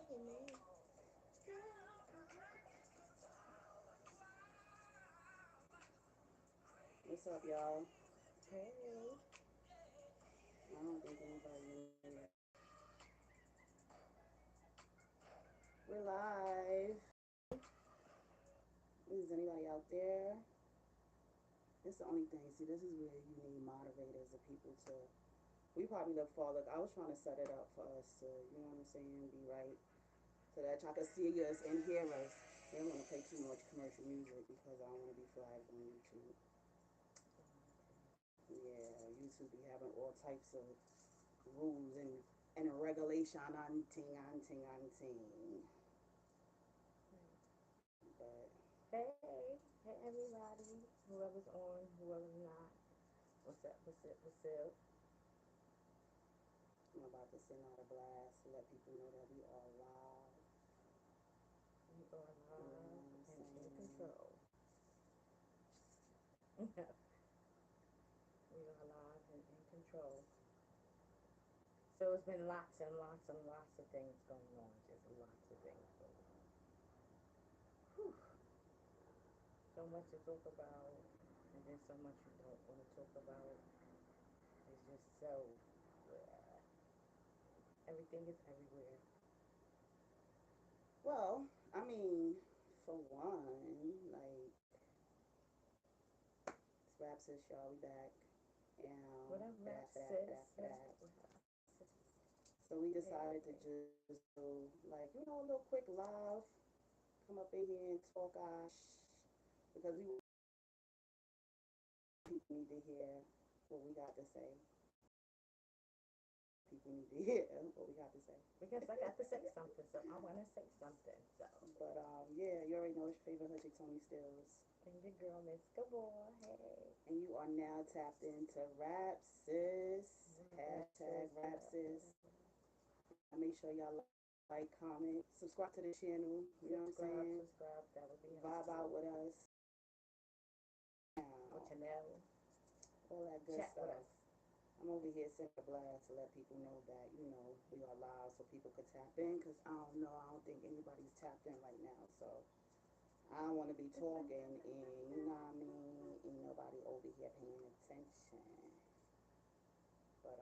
What's up, y'all? Hey. I don't think anybody in here. We're live. Is anybody out there? It's the only thing. See, this is where you need moderators of people to. We probably look for. Look, I was trying to set it up for us to, you know what I'm saying, be right, so that y'all can see us and hear us. They don't want to play too much commercial music because I don't want to be flagged on YouTube. Yeah, YouTube be having all types of rules and regulation on ting on ting on ting. But Hey. Hey, everybody. Whoever's on, whoever's not. What's up? What's up? What's up? I'm about to send out a blast to let people know that we are live. We are You know live what I'm and in saying? control. We are live and in control. So it's been lots and lots and lots of things going on. Just lots of things going on. Whew. So much to talk about, and then so much you don't want to talk about. It's just so. Everything is everywhere. Well, I mean, for one, like, it's Rap Sis, y'all. We back. And What up, for rap that, for that, for sis? that, for that. What up, sis? So we Hey. decided to just do, like, a little quick live. Come up in here and talk our because we people need to hear what we got to say. People need to hear what we got to say. Because I got to say something, so I want to say something. So, But yeah, you already know it's your favorite Hushy Tony Stills. and your girl, Miss Gabore. Hey. And you are now tapped into Rap Sis. Rap sis, Hashtag Rap rap, Sis. Make sure y'all like, comment, subscribe to the channel. You know what I'm subscribe, saying? subscribe. That would be Vibe out helpful. with us. What Now, you know? all that good Chat with stuff. us. I'm over here sending a blast to let people know that, we are live so people could tap in. Because I don't know, I don't think anybody's tapped in right now. So I don't want to be talking and, you know what I mean? Ain't nobody over here paying attention. But,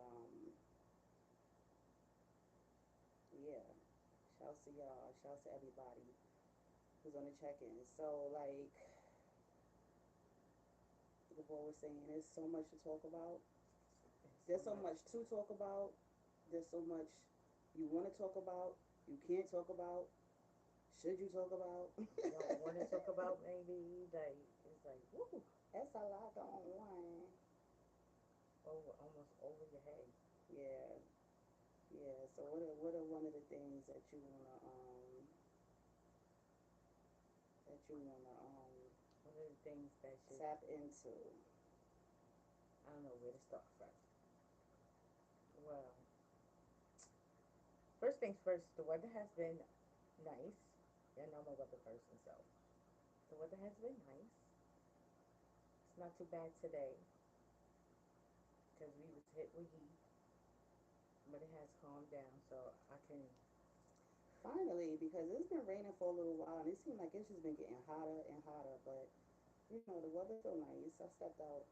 yeah. Shouts to y'all. Shouts to everybody who's on the check-in. So, like, the boy was saying, there's so much to talk about. There's so There's so much. much to talk about. There's so much you want to talk about. You can't talk about. Should you talk about? Don't want to talk about maybe. Like, it's like, woo, That's a lot going on. over, almost over your head. Yeah, yeah. So what are one of the things that you wanna One of the things that should, tap into? I don't know where to start from. Well, first things first, the weather has been nice. Yeah, I know I'm a weather person, so the weather has been nice. It's not too bad today because we was hit with heat, but it has calmed down, so I can. Finally, because it's been raining for a little while, and it seems like it's just been getting hotter and hotter. But the weather's still nice. I stepped out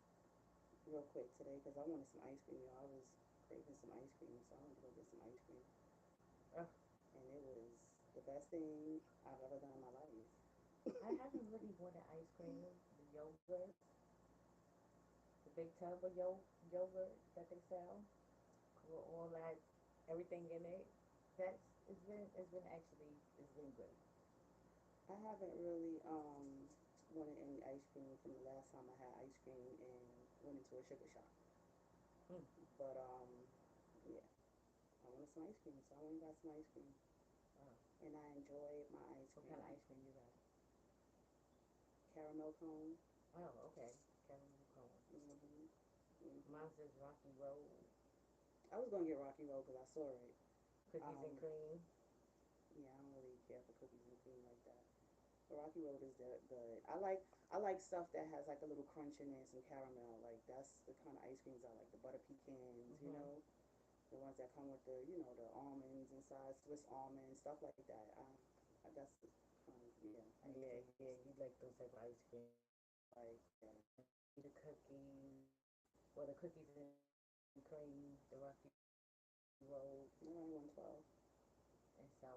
real quick today because I wanted some ice cream. I was craving some ice cream, so I went to go get some ice cream, Uh, and it was the best thing I've ever done in my life. I haven't really wanted ice cream. The yogurt, the big tub of yogurt that they sell with all that everything in it. That's it's been actually it's been good. I haven't really wanted any ice cream from the last time I had ice cream and went into a sugar shop. Mm. But yeah, I wanted some ice cream, so I went and got some ice cream, Oh, and I enjoyed my ice what kind of cream. ice cream you got? Caramel cone. Oh, okay, caramel cone. Hmm. Hmm. Mine says Rocky Road, I was gonna get Rocky Road because I saw it. cookies and Um, cream. yeah, I don't really care for cookies and cream like that. But Rocky Road is good. I like stuff that has like a little crunch in it, some caramel. Like that's the kind of ice creams I like. The butter pecans, Mhm. the ones that come with the, the almonds inside, Swiss almonds, stuff like that. That's, yeah, I eat Yeah, those. yeah, you like those type of ice cream. Like, yeah. The cookies, well, the cookies and cream, the Rocky Road, I only 112. and so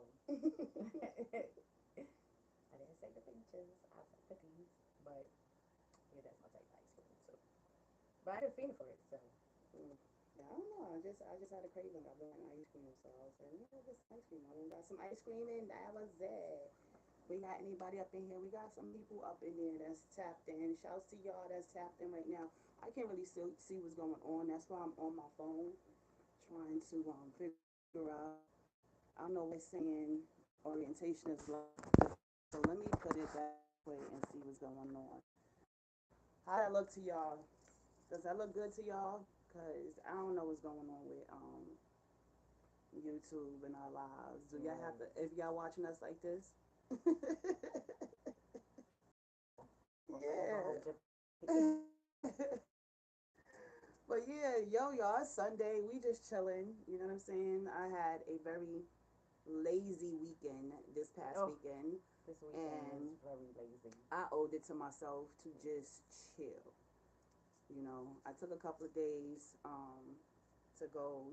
I didn't say the peaches, I said cookies, but yeah, that's my type of ice cream. So, but I've been feeling for it, so Mm. Yeah, I don't know. I just had a craving. I've been wanting ice cream, so I was like, yeah, get some ice cream. I went got some ice cream, and that was it. We got anybody up in here? We got some people up in there that's tapped in. Shouts to y'all that's tapped in right now. I can't really see what's going on. That's why I'm on my phone trying to figure out. I don't know why it's saying orientation is live. So let me put it that way and see what's going on. How that look to y'all? Does that look good to y'all? Cause I don't know what's going on with YouTube and our lives. Do y'all have no, to if y'all watching us like this? I'm a whole Yeah. different. But yeah, y'all, it's Sunday. We just chilling. You know what I'm saying? I had a very lazy weekend this past Oh, weekend, this weekend was and very lazy. I owed it to myself to just chill. I took a couple of days to go,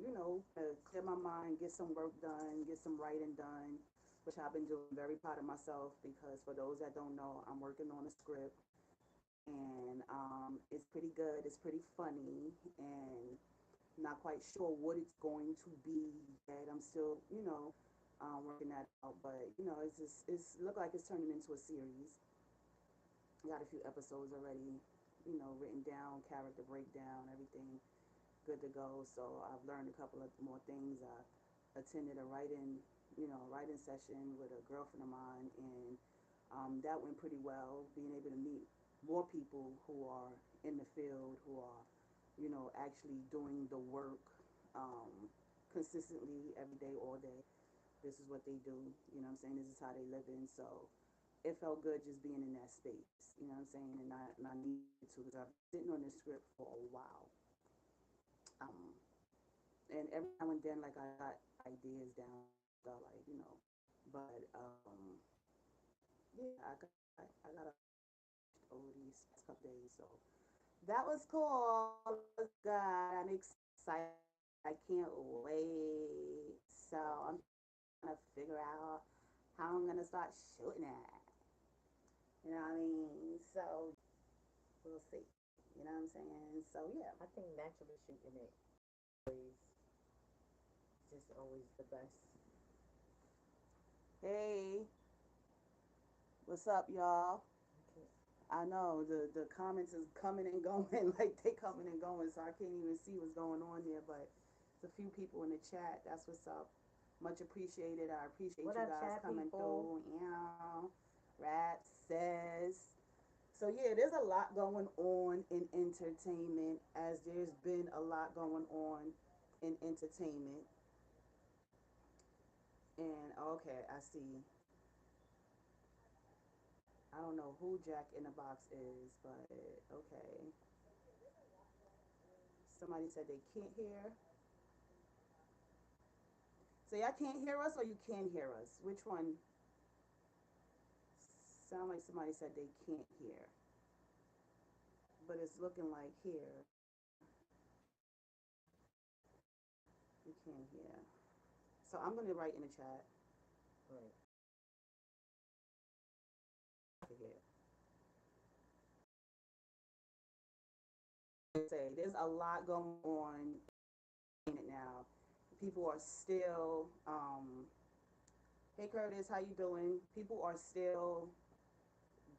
clear my mind, get some work done, get some writing done, which I've been doing. Very proud of myself because for those that don't know, I'm working on a script, and it's pretty good. It's pretty funny, and not quite sure what it's going to be yet. I'm still, working that out, but it's look like it's turning into a series. I got a few episodes already, written down, character breakdown, everything good to go. So I've learned a couple of more things. I attended a writing session with a girlfriend of mine, and that went pretty well. Being able to meet more people who are in the field, who are, actually doing the work um, consistently every day, all day. This is what they do. You know what I'm saying? This is how they live in. So it felt good just being in that space. You know what I'm saying? And I needed to because I've been sitting on this script for a while. Um, and every now and then, like I got ideas down and stuff, like But yeah, I got a over these past couple days, so that was cool. That was good. I'm excited. I can't wait. So I'm trying to figure out how I'm gonna start shooting it. You know what I mean? So we'll see. You know what I'm saying? So yeah. I think naturally shooting it is just always the best. Hey, what's up, y'all? Okay. I know the comments is coming and going like they coming and going, so I can't even see what's going on there. But there's a few people in the chat. That's what's up. Much appreciated. I appreciate What you up, guys chat coming people? through. Yeah, Rat says. So yeah, there's a lot going on in entertainment, as there's been a lot going on in entertainment. And okay, I see. I don't know who Jack in the Box is, but okay. Somebody said they can't hear. So y'all can't hear us, or you can hear us? Which one? Sound like somebody said they can't hear, but it's looking like here you can hear. So I'm gonna write in the chat. Right. Here. Say there's a lot going on in it now. People are still. Hey Curtis, how you doing? People are still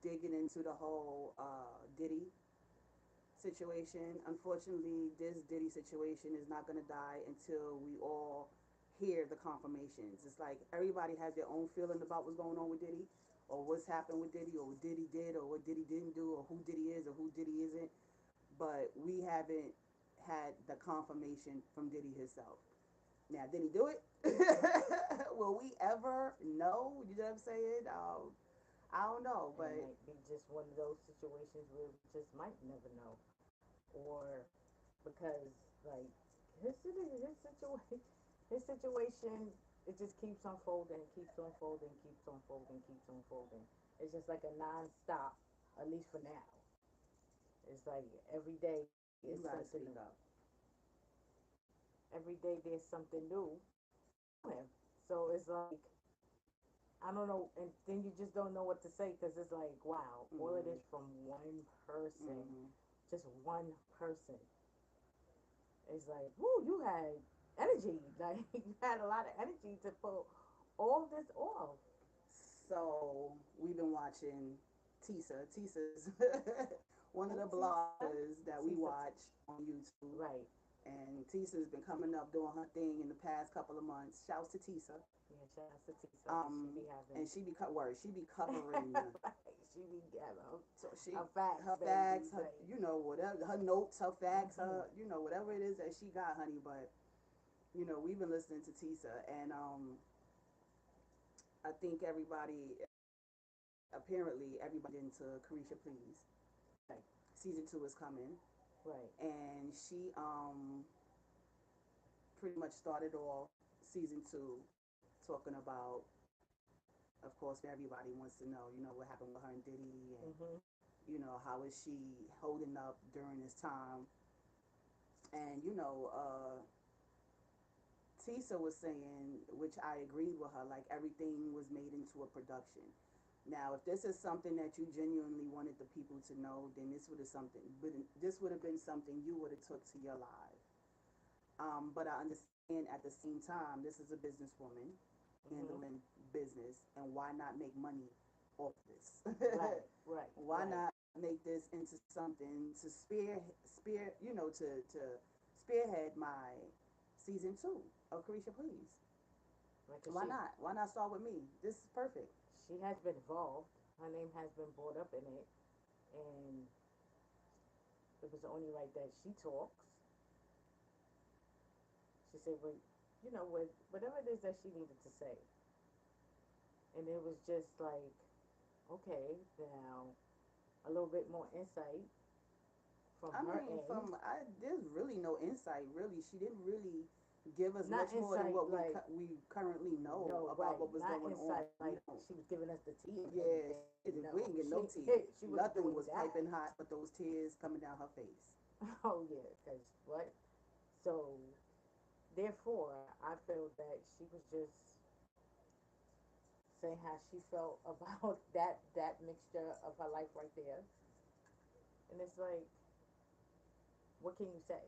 digging into the whole Diddy situation. Unfortunately, this Diddy situation is not going to die until we all hear the confirmations. It's like everybody has their own feeling about what's going on with Diddy, or what's happened with Diddy, or what Diddy did, or what Diddy didn't do, or who Diddy is, or who Diddy isn't. But we haven't had the confirmation from Diddy himself. Now, did he do it? Will we ever know? You know what I'm saying? I don't know, It but might be just one of those situations where we just might never know. Or because, like, his situation, it just keeps unfolding, keeps unfolding, keeps unfolding, keeps unfolding. It's just like a non-stop, at least for now. It's like every day is You something gotta new. speak up. Every day there's something new from him. So it's like, I don't know, and then you just don't know what to say because it's like, wow, all of Mhm. this from one person, Mhm. just one person. It's like, whoo, you had energy. Like, you had a lot of energy to pull all this off. So we've been watching Tisa. Tisa's one of Who, the Tisa? bloggers that we Tisa. watch on YouTube. Right. And Tisa's been coming up doing her thing in the past couple of months. Shouts to Tisa. Yeah, shout out to Tisa because she Um, be having, and she be covering. right, she be having So she her facts, her baby. facts, her Like, whatever her notes, her facts, mm-hmm. her whatever it is that she got, honey. But we've been listening to Tisa, and I think apparently everybody into Carisha Please. Right, Season 2 is coming, right. and she pretty much started off season 2 talking about, of course, everybody wants to know, what happened with her and Diddy, and Mm-hmm. how is she holding up during this time, and Tisa was saying, which I agreed with her, like everything was made into a production. Now, if this is something that you genuinely wanted the people to know, then this would have been something you would have took to your live. But I understand at the same time, this is a businesswoman Mm-hmm. handling business, and why not make money off this? Right, right, Why right. not make this into something to to spearhead my season 2 of Carisha Please? Right, because Why not? Why not start with me? This is perfect. she has been involved. Her name has been brought up in it, and it was only right that she talks. She said what, whatever it is that she needed to say, and it was just like, okay, now a little bit more insight from I her mean, end. there's really no insight. Really, she didn't really give us Not much more than insight what like, we currently know no, about right, what was not going on. insight like We don't. she was giving us the tea of Yeah, everything. we No, didn't get she no tea. she wasn't Nothing doing was that. piping hot, but those tears coming down her face. Oh yeah, because what? So therefore, I feel that she was just saying how she felt about that mixture of her life right there, and it's like, what can you say?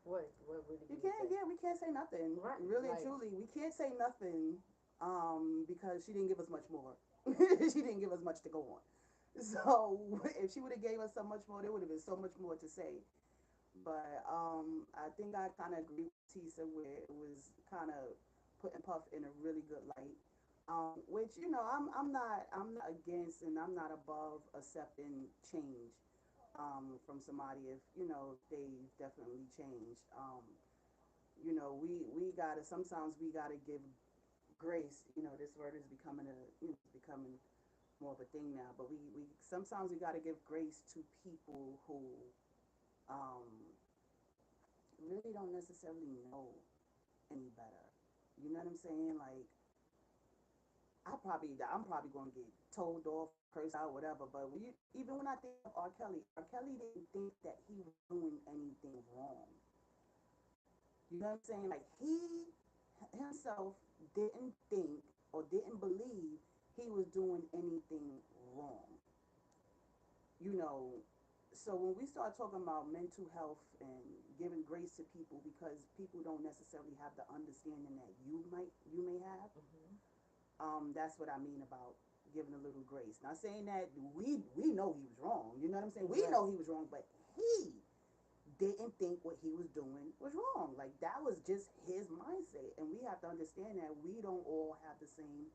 What really You can you can't, say? yeah, we can't say nothing. Right, Really and like, truly, we can't say nothing because she didn't give us much more. She didn't give us much to go on. So if she would have gave us so much more, there would have been so much more to say. But I think I kind of agree with Tisa where it was kind of putting Puff in a really good light. Which I'm not against and I'm not above accepting change from somebody if they definitely changed. We gotta sometimes we gotta give grace. This word is becoming it's becoming more of a thing now. But we sometimes we gotta give grace to people who um, really don't necessarily know any better. You know what I'm saying? Like I'm probably gonna get told off, cursed out, whatever. But even when I think of R. Kelly didn't think that he was doing anything wrong. You know what I'm saying? Like he himself didn't think or didn't believe he was doing anything wrong. You know, so when we start talking about mental health and giving grace to people because people don't necessarily have the understanding that you may have, mm-hmm. that's what I mean about giving a little grace. Not saying that we know he was wrong. You know what I'm saying? We Right. know he was wrong, but he didn't think what he was doing was wrong. Like that was just his mindset, and we have to understand that we don't all have the same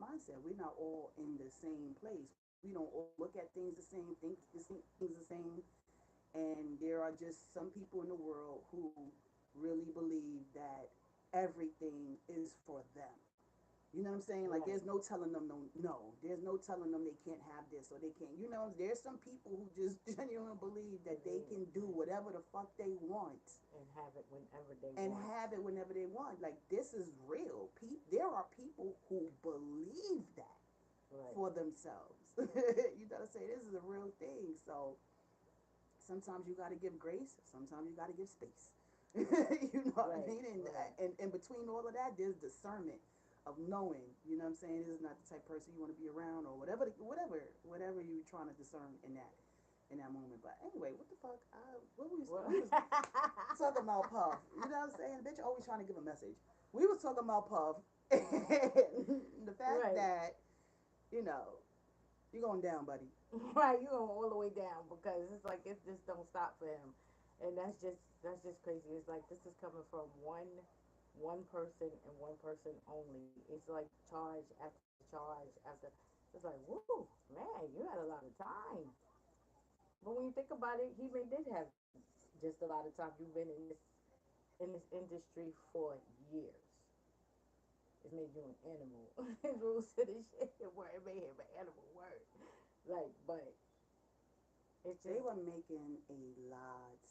mindset. We're not all in the same place. We don't all look at things the same, think things the same, and there are just some people in the world who really believe that everything is for them. You know what I'm saying? Like Right. there's no telling them no. There's no telling them they can't have this or they can't. You know, there's some people who just genuinely believe that they Believe can do whatever the fuck they want and have it whenever they and want. have it whenever they want. Like this is real. There are people who believe that Right. for themselves. You gotta say this is a real thing. So sometimes you gotta give grace. Sometimes you gotta give space. You know what I Right. mean? Right. And between all of that, there's discernment of knowing. You know what I'm saying? This is not the type of person you want to be around, or whatever you're trying to discern in that moment. But anyway, what the fuck? Well, We was talking about Puff. You know what I'm saying? Bitch always trying to give a message. We was talking about Puff and the fact right. that you know you going down, buddy. Right, you going all the way down because it's like it just don't stop for him, and that's just crazy. It's like this is coming from one person and one person only. It's like charge after charge after. It's like whoo, man, you had a lot of time. But when you think about it, he may did have just a lot of time. You've been in this industry for years. It made you an animal. His rules to this shit where it made him an animal word. Like, but it's They just were making a lot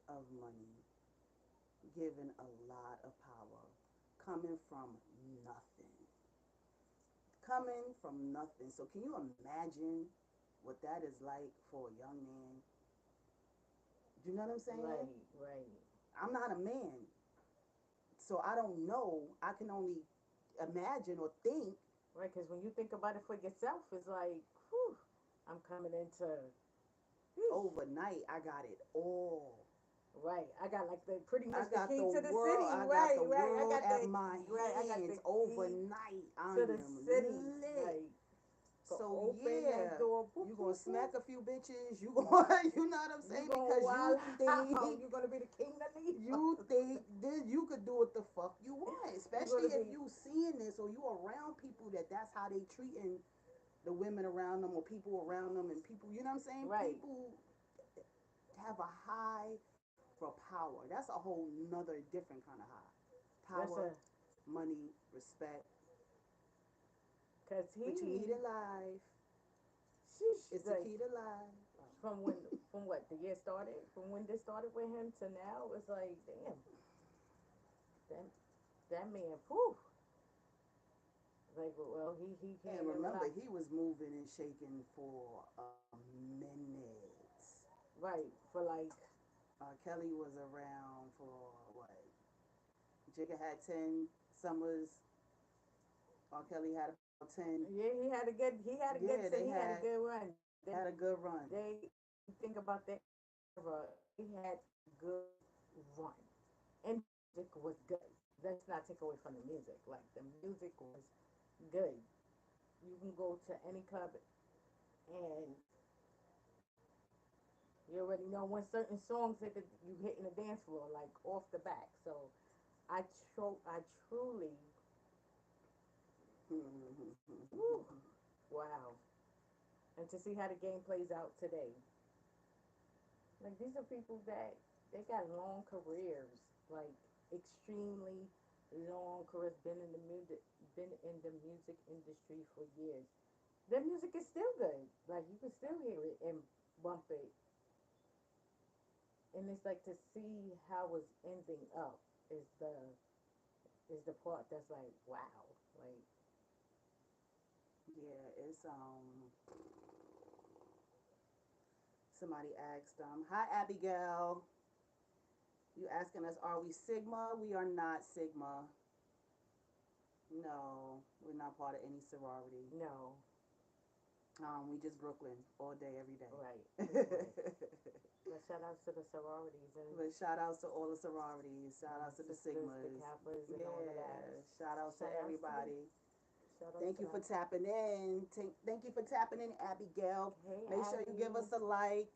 of money, given a lot of power, coming from nothing. Coming from nothing. So can you imagine what that is like for a young man? Do you know what I'm saying? right, right. I'm not a man, so I don't know. I can only imagine or think. Right, because when you think about it for yourself, it's like, whew, I'm coming into, whew, Overnight, I got it all. right. I got like the pretty I much the got key the to the world. city. I got Right, the right. I world got at the my right. I got hands. the key Overnight, I to the am city. lit. Like, go So open that yeah, door. Boop, you gonna boop, boop. smack a few bitches. You gonna, you know what I'm You saying? gonna Because wild you out. think You gonna be the king of you Negroes. think that you could do what the fuck you want, You gonna especially if be you seeing this or you around people that's how they treating the women around them or people around them and people. You know what I'm saying? right. People have a high for power. That's a whole nother different kind of high. That's Power, a money, respect, cause what you need he, in life sheesh, is the like key to life. from when from what the year started, from when this started with him to now, it's like damn, that that man, whew, like well he And came in when remember, I he was moving and shaking for a minute. right for like Kelly was around for what? Jigga had 10 summers. Kelly had about 10. yeah Yeah, they he had a had good run. had a good run. They think about that era, they had a good run, and the music was good. Let's not take away from the music. Like the music was good. You can go to any club and you already know when certain songs hit you hitting the dance floor like off the back. So I truly, whew, wow. And to see how the game plays out today, like these are people that they got long careers, like extremely long careers. Been in the music industry for years. Their music is still good. Like you can still hear it and bump it, and it's like to see how it's ending up is the part that's like wow, like Yeah, it's somebody asked hi Abigail. You asking us are we Sigma? We are not Sigma. No, we're not part of any sorority. no, We just Brooklyn all day, every right, day. right. But shout outs to the sororities and But shout outs to all the sororities. Shout outs to the sisters, the Sigmas. Kappas, and all of that. Yeah. Shout outs to Shout outs to the everybody. shout outs Thank to you for them. tapping in. Thank you for tapping in, Abigail. Hey Make sure you give Abby. us a like,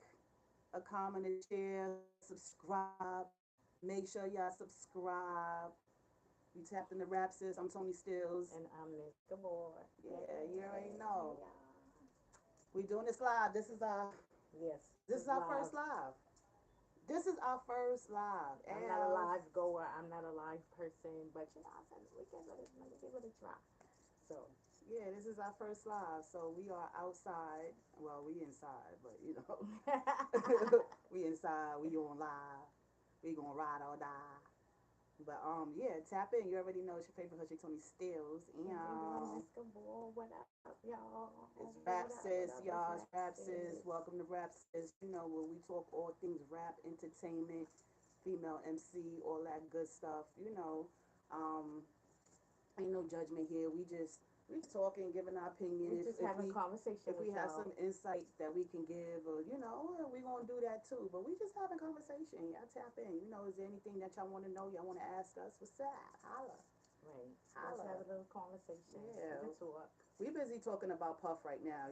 a comment, a share, subscribe. Make sure y'all subscribe. You tapped in the rap sis. I'm Tony Stills. And I'm Miss Gabore. Yeah, you already Hey, know. We doing this live. yes, this This is is our live. first live. This is our first live. I'm not a And live goer. I'm not a live person, but you know, I said we give it a try. So, Yeah, this is our first live, so we are outside. Well, we inside, but you know, we inside. We on live. We gonna ride or die. But yeah, tap in. You already know it's your favorite hushy Tony Steels, and Mz Gabore, what up, y'all? it's What rap up, what up, sis, it's y'all. rap It's rap sis. sis. Welcome to rap sis. You know where we talk all things rap, entertainment, female MC, all that good stuff. Um, ain't no judgment here. We just talking, giving our opinion. We just having conversation If with we have y'all. some insight that we can give, or we gonna do that too. But we just having conversation. Y'all tap in. Is there anything that y'all want to know? Y'all want to ask us? What's up? Holla, Right. Let's holla. have a little conversation. Yeah. Let's talk. We busy talking about Puff right now.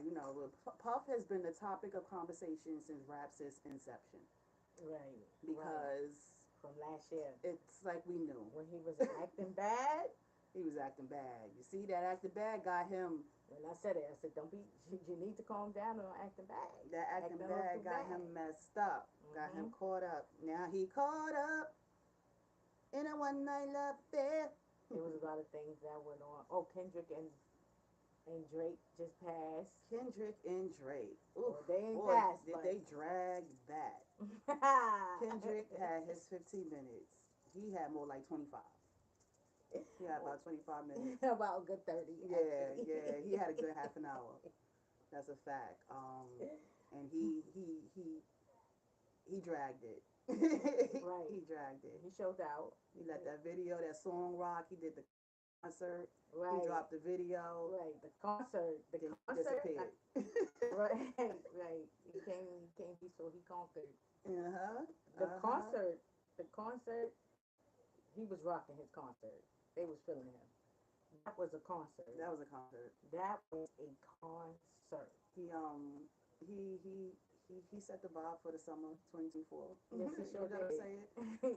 Puff has been the topic of conversation since Rap's inception Right, right. because From last year. it's like we knew When he was acting bad. he was acting bad. You see, that acting bad got him. When I said it, I said, don't be, you need to calm down on acting bad. That acting Acting a little bad too got bad. him messed up. Got him Mm-hmm. caught up. Now he caught up in a one night love affair. There was a lot of things that went on. Oh, Kendrick and Drake just passed. Kendrick and Drake. Oof, Well, they ain't boy, passed, did but they drag that. Kendrick had his 15 minutes. He had more like 25. He had about 25 minutes. about a good 30. Yeah, Actually. yeah. He had a good half an hour. That's a fact. And he dragged it. Right. He dragged it. He showed out. He let that video, that song rock. He did the concert. He Right. dropped the video. Right. The concert. The Then he concert. disappeared. Right. Right. He came before he conquered. Uh-huh. The Uh-huh. concert. The concert. He was rocking his concert. They was feeling him. That was a concert. That was a concert. That was a concert. He he he he set the vibe for the summer 2024. Yes, he You sure know what I'm did. saying?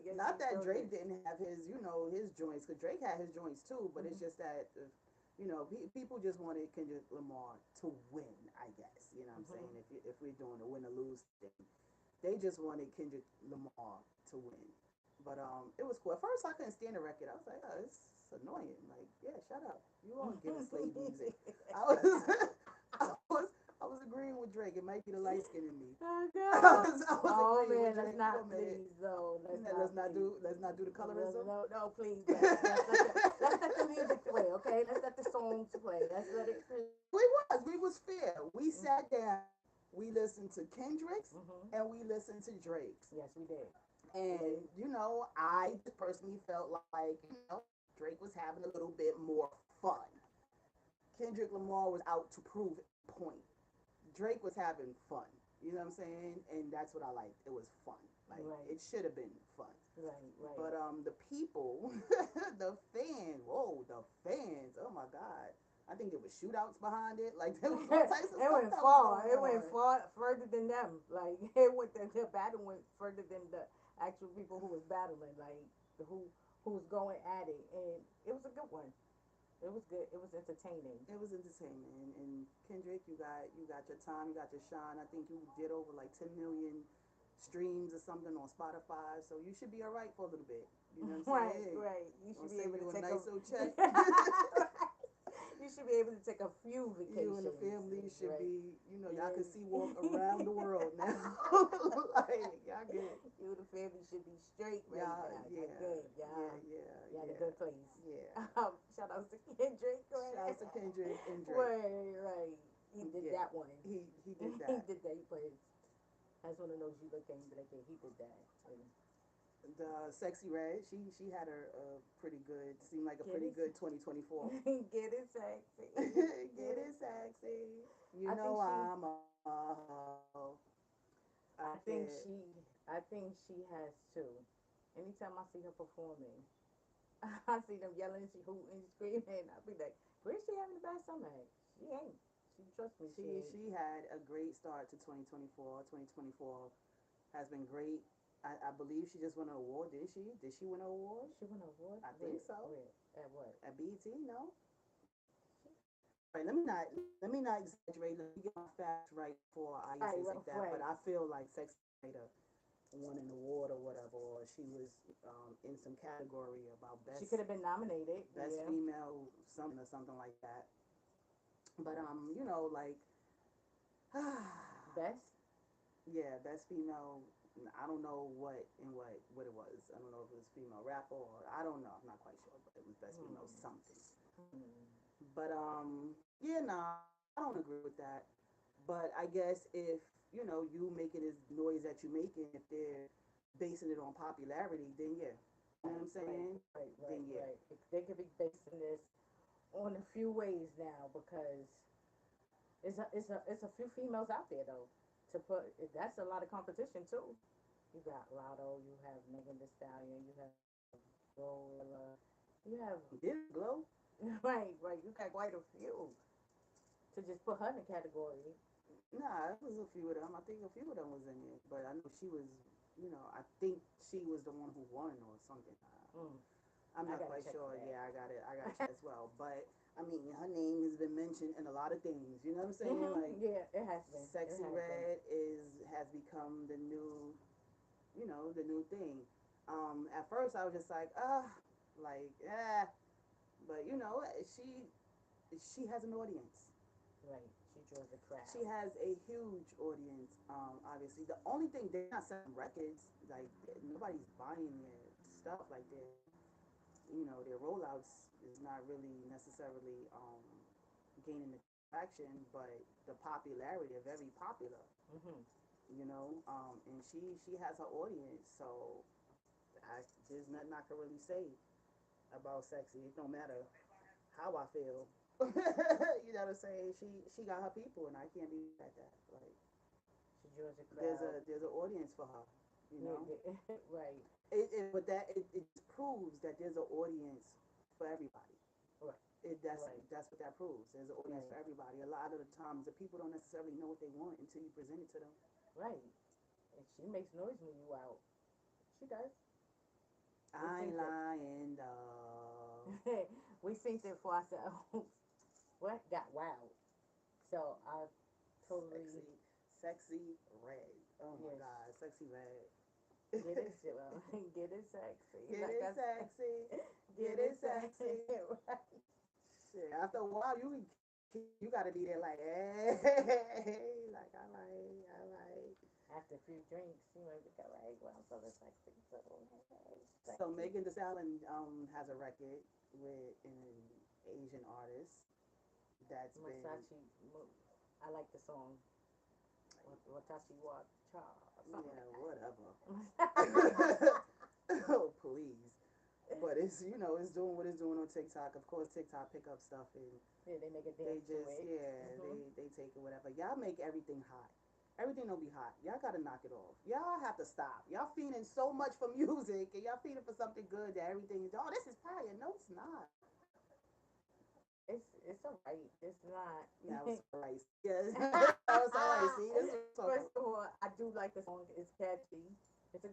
Yes, Not he that sure Drake did. didn't have his joints, because Drake had his joints too, but it's Mm-hmm. just that, people just wanted Kendrick Lamar to win, I guess. You know what I'm saying? Mm-hmm. If we're doing a win or lose thing, they just wanted Kendrick Lamar to win. But it was cool. At first, I couldn't stand the record. I was like, oh, it's annoying. Like, yeah, shut up. You won't give us slave music. I was, I was, I was agreeing with Drake. It might be the light skin in me. Oh I God! was Oh agreeing with man, let's Drake for a not minute. please though. Let's not please. Let's not do the No, colorism. no, no, please. Let's let the music play, okay? Let's let the songs play. Let's let it. We was fair. We sat down. We listened to Kendrick's Mm-hmm. and we listened to Drake's. Yes, we did. We And did. I just personally felt like Drake was having a little bit more fun. Kendrick Lamar was out to prove a point. Drake was having fun. You know what I'm saying? And that's what I liked. It was fun. Like, Right, it should have been fun. right, right. But the people, the fans, whoa, the fans, oh my god. I think there was shootouts behind it. Like, there was all types of It stuff went that was far. going It went on. far further than them. Like it went. The battle went further than the actual people who was battling. Like who was going at it, and it was a good one. It was good. It was entertaining. It was entertainment. And Kendrick, you got your time, you got your shine. I think you did over like 10 million streams or something on Spotify, so you should be all right for a little bit. You know what I'm Right, saying? right. You should Gonna be send able to you a take a. nice little check. You should be able to take a few You and the vacations. family should Right. be, y'all can Yeah. see walk around the world now. Like, y'all good. You and the family should be straight right Y'all, now. Y'all yeah, good. yeah, Y'all in a yeah, good place. yeah. Shout out to Kendrick. Shout out to Kendrick and Drake. Right, right. He did Yeah, that one. he did He that. did that. He played. That's one of those you look at and be like, yeah, he did that. And The Sexy Red, she had a pretty good, seemed like a get pretty it, good 2024. get it sexy. Get Get it it sexy. sexy. You I think know she. I'm a hoe. I I think get. she. I think she has too. Anytime I see her performing, I see them yelling, she hooting, screaming. I be like, where's she having the best summer at? She ain't. She trust me. She ain't. She had a great start to 2024. 2024 has been great. I believe she just won an award, did she? Did she win an award? She won a award. I think so. Where? At what? At BET, no. All right, let me not exaggerate. Let me get my facts right before I Right, say right, like that. But right. I feel like Sexy Rider won an award or whatever, or she was in some category about She could have been nominated. best Yeah. female something or something like that. But you know, like Best. yeah, best female. I don't know what it was. I don't know if it was female rapper or I don't know. I'm not quite sure, but it was best female Hmm. something. Hmm. But yeah, nah, I don't agree with that. But I guess if you know you making this noise that you're making, if they're basing it on popularity, then yeah, you know what Right, I'm right, saying? right, Then right, yeah, right. They could be basing this on a few ways now because it's a few females out there though. To put that's a lot of competition too. You got Lotto, you have Megan Thee Stallion, you have Gorilla, you have did it glow? right, right. You got quite a few to just put her in the category. Nah, it was a few of them. I think a few of them was in it, but I know she was. You know, I think she was the one who won or something. Mm, I'm I not gotta quite check for sure. that. Yeah, I got it. I got to check as well. But I mean, her name has been mentioned in a lot of things. You know what I'm saying? Like, Yeah, it has been. It Sexy has been. Red has become the new, you know, the new thing. At first I was just like, like, but you know, she has an audience. Right. She draws a She crowd. has a huge audience. Obviously, the only thing they're not selling records. Like nobody's buying their stuff. Like their rollouts is not really necessarily gaining the traction, but the popularity are very popular. Hmm. And she has her audience, so there's nothing I can really say about Sexy. It don't matter how I feel. You know what I'm saying? She got her people, and I can't be mad at that. Like She draws a crowd. there's an audience for her. You Yeah, know, right, but it just proves that there's an audience for everybody. right, It that's right, that's what that proves. There's an audience right, for everybody. A lot of the times, the people don't necessarily know what they want until you present it to them. right. And she makes noise when you out. She does. We I seen ain't it. lying, dog. We seen it for ourselves. What got wild? So I totally Sexy, sexy red. Oh my yes. God, sexy red. Get it, well, get it sexy. Get Like it I said, sexy. get Get it it sexy. sexy. Right. Shit, after a while, you gotta be there like, hey, like I like. After a few drinks, you know, we go, right, well, I'm feeling sexy, so hey, So sexy. Megan Thee Stallion has a record with an Asian artist that's been Masachi, I like the song. Watashi wa cha, something yeah like whatever. that. Oh please. But it's doing what it's doing on TikTok. Of course, TikTok pick up stuff and Yeah, they make a they dance to just it. Hmm. they take it whatever. Y'all make everything hot. Everything don't be hot. Y'all gotta knock it off. Y'all have to stop. Y'all feeding so much for music and y'all feeding for something good that everything is this is fire. No, it's not. It's alright. It's not. Now it's alright. Yes, now it's alright. See, this is what I'm talking First about. of all, I do like the song. It's catchy. It's a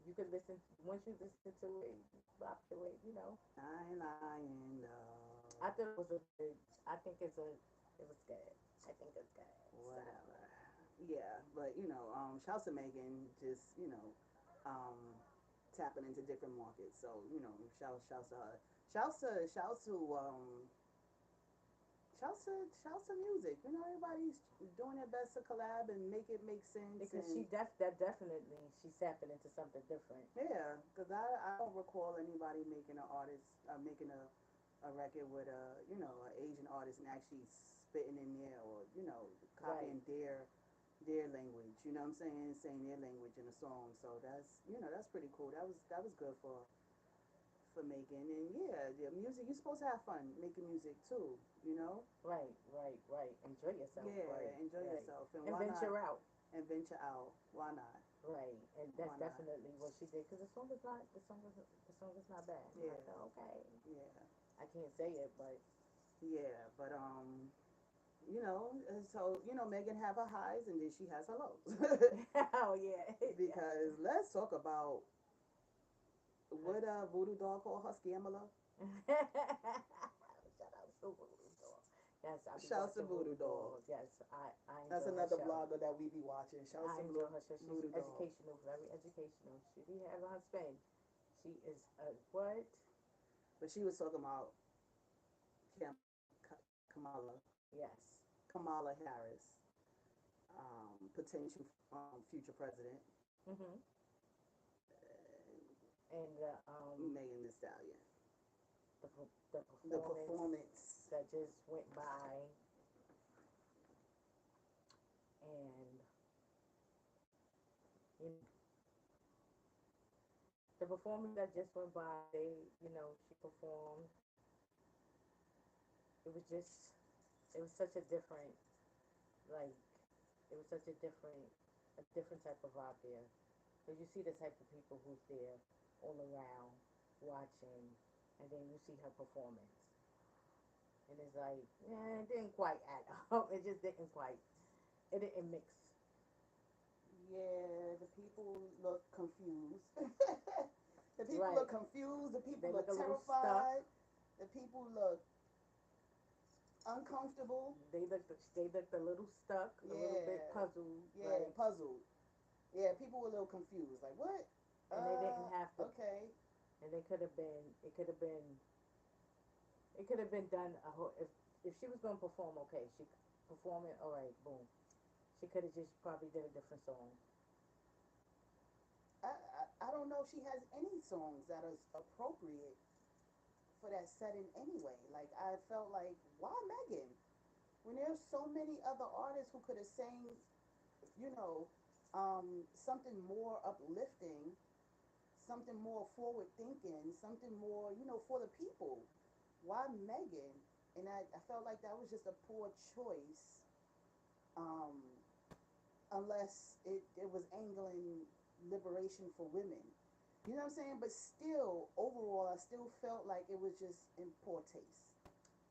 you could listen once you listen to it, bop to it. You know. I ain't lying, I thought it was a good. I think it was good. I think it's good. So whatever. Yeah, but shouts to Megan, just um, tapping into different markets. So shouts to her. Shouts to shouts to music. Everybody's doing their best to collab and make it make sense. because And that definitely she's tapping into something different. yeah, because I don't recall anybody making making a record with a Asian artist and actually spitting in there or Right. copying their language. You know what I'm saying their language in a song. So that's pretty cool. That was good for making. And yeah, the music, you're supposed to have fun making music too. you know Right. Right. Right. Enjoy yourself. Right. yeah, enjoy Right. yourself, and And why not venture out. and venture out? Why not? Right, and that's Why not? definitely what she did. Because the song is not bad. I'm Yeah, like, oh, okay, yeah, I can't say it, but yeah. But so Megan have her highs and then she has her lows. oh yeah, yes. Because let's talk about Her- what Voodoo Doll called her, Scamala. Shout out to Voodoo Doll. Yes, I'll be Shouts to watching Voodoo Voodoo Doll. Doll. Yes, I That's enjoy her another show. blogger that we be watching. Shouts I to enjoy her show. She's Voodoo Doll. educational, very educational. She be having her spin. She is a what? But she was talking about Kamala, Yes. Kamala Harris, potential future president, Mhm. and And Megan Thee Stallion. the the The performance performance, that just went by, and you know, the performance that just went by. She performed. It was just, it was such a different, like, it was such a different type of vibe there. Because you see the type of people who's there all around watching, and then you see her performance. And it's like, it didn't quite add up. It just didn't quite, it didn't mix. yeah, the people look confused. The people Right. look confused. The They people look look a little stuck. terrified. The people look uncomfortable. They looked a little stuck, a little bit Yeah, puzzled, yeah, like, puzzled. Yeah, people were a little confused. Like, what? and they didn't have to, Okay. and they could have been, it could have been done a whole, if she was going to perform, okay, she perform it, all right, boom. She could have just probably did a different song. I don't know if she has any songs that is appropriate for that setting anyway. Like, I felt like, why Megan? When there's so many other artists who could have sang, you know, something more uplifting, something more forward thinking, something more, for the people. Why Megan? And I felt like that was just a poor choice, um, unless it was angling liberation for women. You know what I'm saying? But still, overall, I still felt like it was just in poor taste.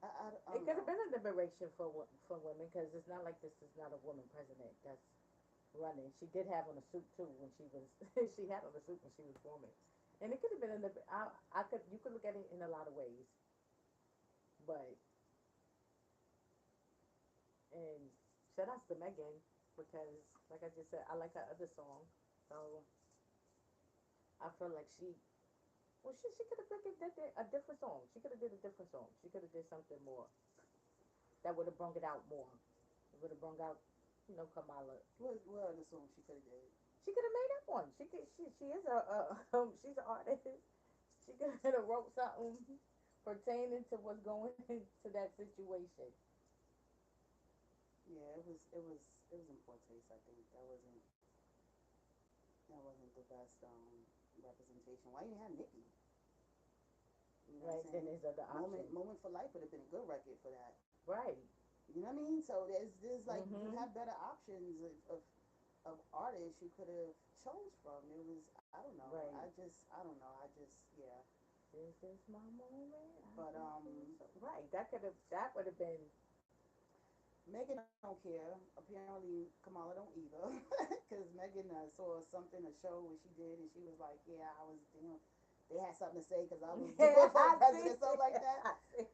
I It don't could have know. been a liberation for women, because it's not like this is not a woman president that's running. She did have on a suit too when she was she had on a suit when she was forming, and it could have been in the I could you could look at it in a lot of ways, but and shout outs to Megan, because like I just said, I like her other song, so I feel like she could have did a different song. She could have did a different song. She could have did something more that would have brung it out more. It would have brung out, Kamala. What other song she could have did? She could have made up one. She is she's an artist. She could have wrote something pertaining to what's going into that situation. Yeah, it was in poor taste. I think that wasn't the best representation. Why you didn't have Nicki? You know what Right? I'm Then saying? there's other options. Moment for Life would have been a good record for that. Right. You know what I mean? So there's like you Mm-hmm. have better options of artists you could have chose from. It was I don't know. Right. I don't know. I just yeah. This is my moment. I But can feel so. Right. That would have been. Megan don't care. Apparently Kamala don't either. Because Megan saw something a show where she did and she was like, yeah, I was they had something to say because I was doing for I see president, something like that. that. I see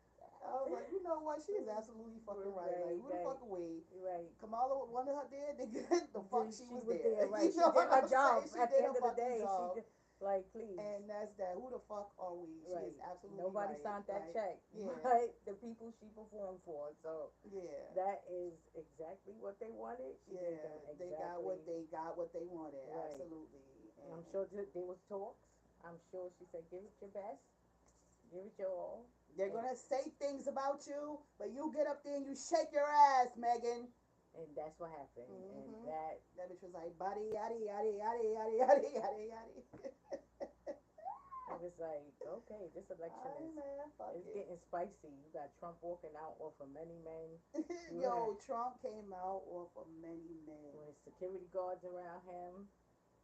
I was like, you know what? She is that. absolutely fucking right. Like, Right. who the fuck Right. are we? Right. Kamala wanted her there, the fuck Then she she was was there, there. right? You She know did what her I'm saying? job. She At did the her end of the fucking day, she job. did. Like, please, And that's that. Who the fuck are we? She is right? absolutely Nobody right. signed that Like, check, yeah, right? The people she performed for. So yeah, that is exactly what they wanted. She gave them yeah. They got exactly what they wanted. right. Absolutely. And I'm And sure there was talks. I'm sure she said, "Give it your best, give it your all," they're and gonna say things about you, but you get up there and you shake your ass, Megan. that's what happened. And Mm-hmm. that That bitch was like, body, yaddy, yaddy, yaddy, yaddy, yaddy, yaddy, yaddy. it was like, okay, this election Alright, man, fuck is it. getting spicy. You got Trump walking out off of many men. You have Yo, Trump came out off of many men. with security guards around him.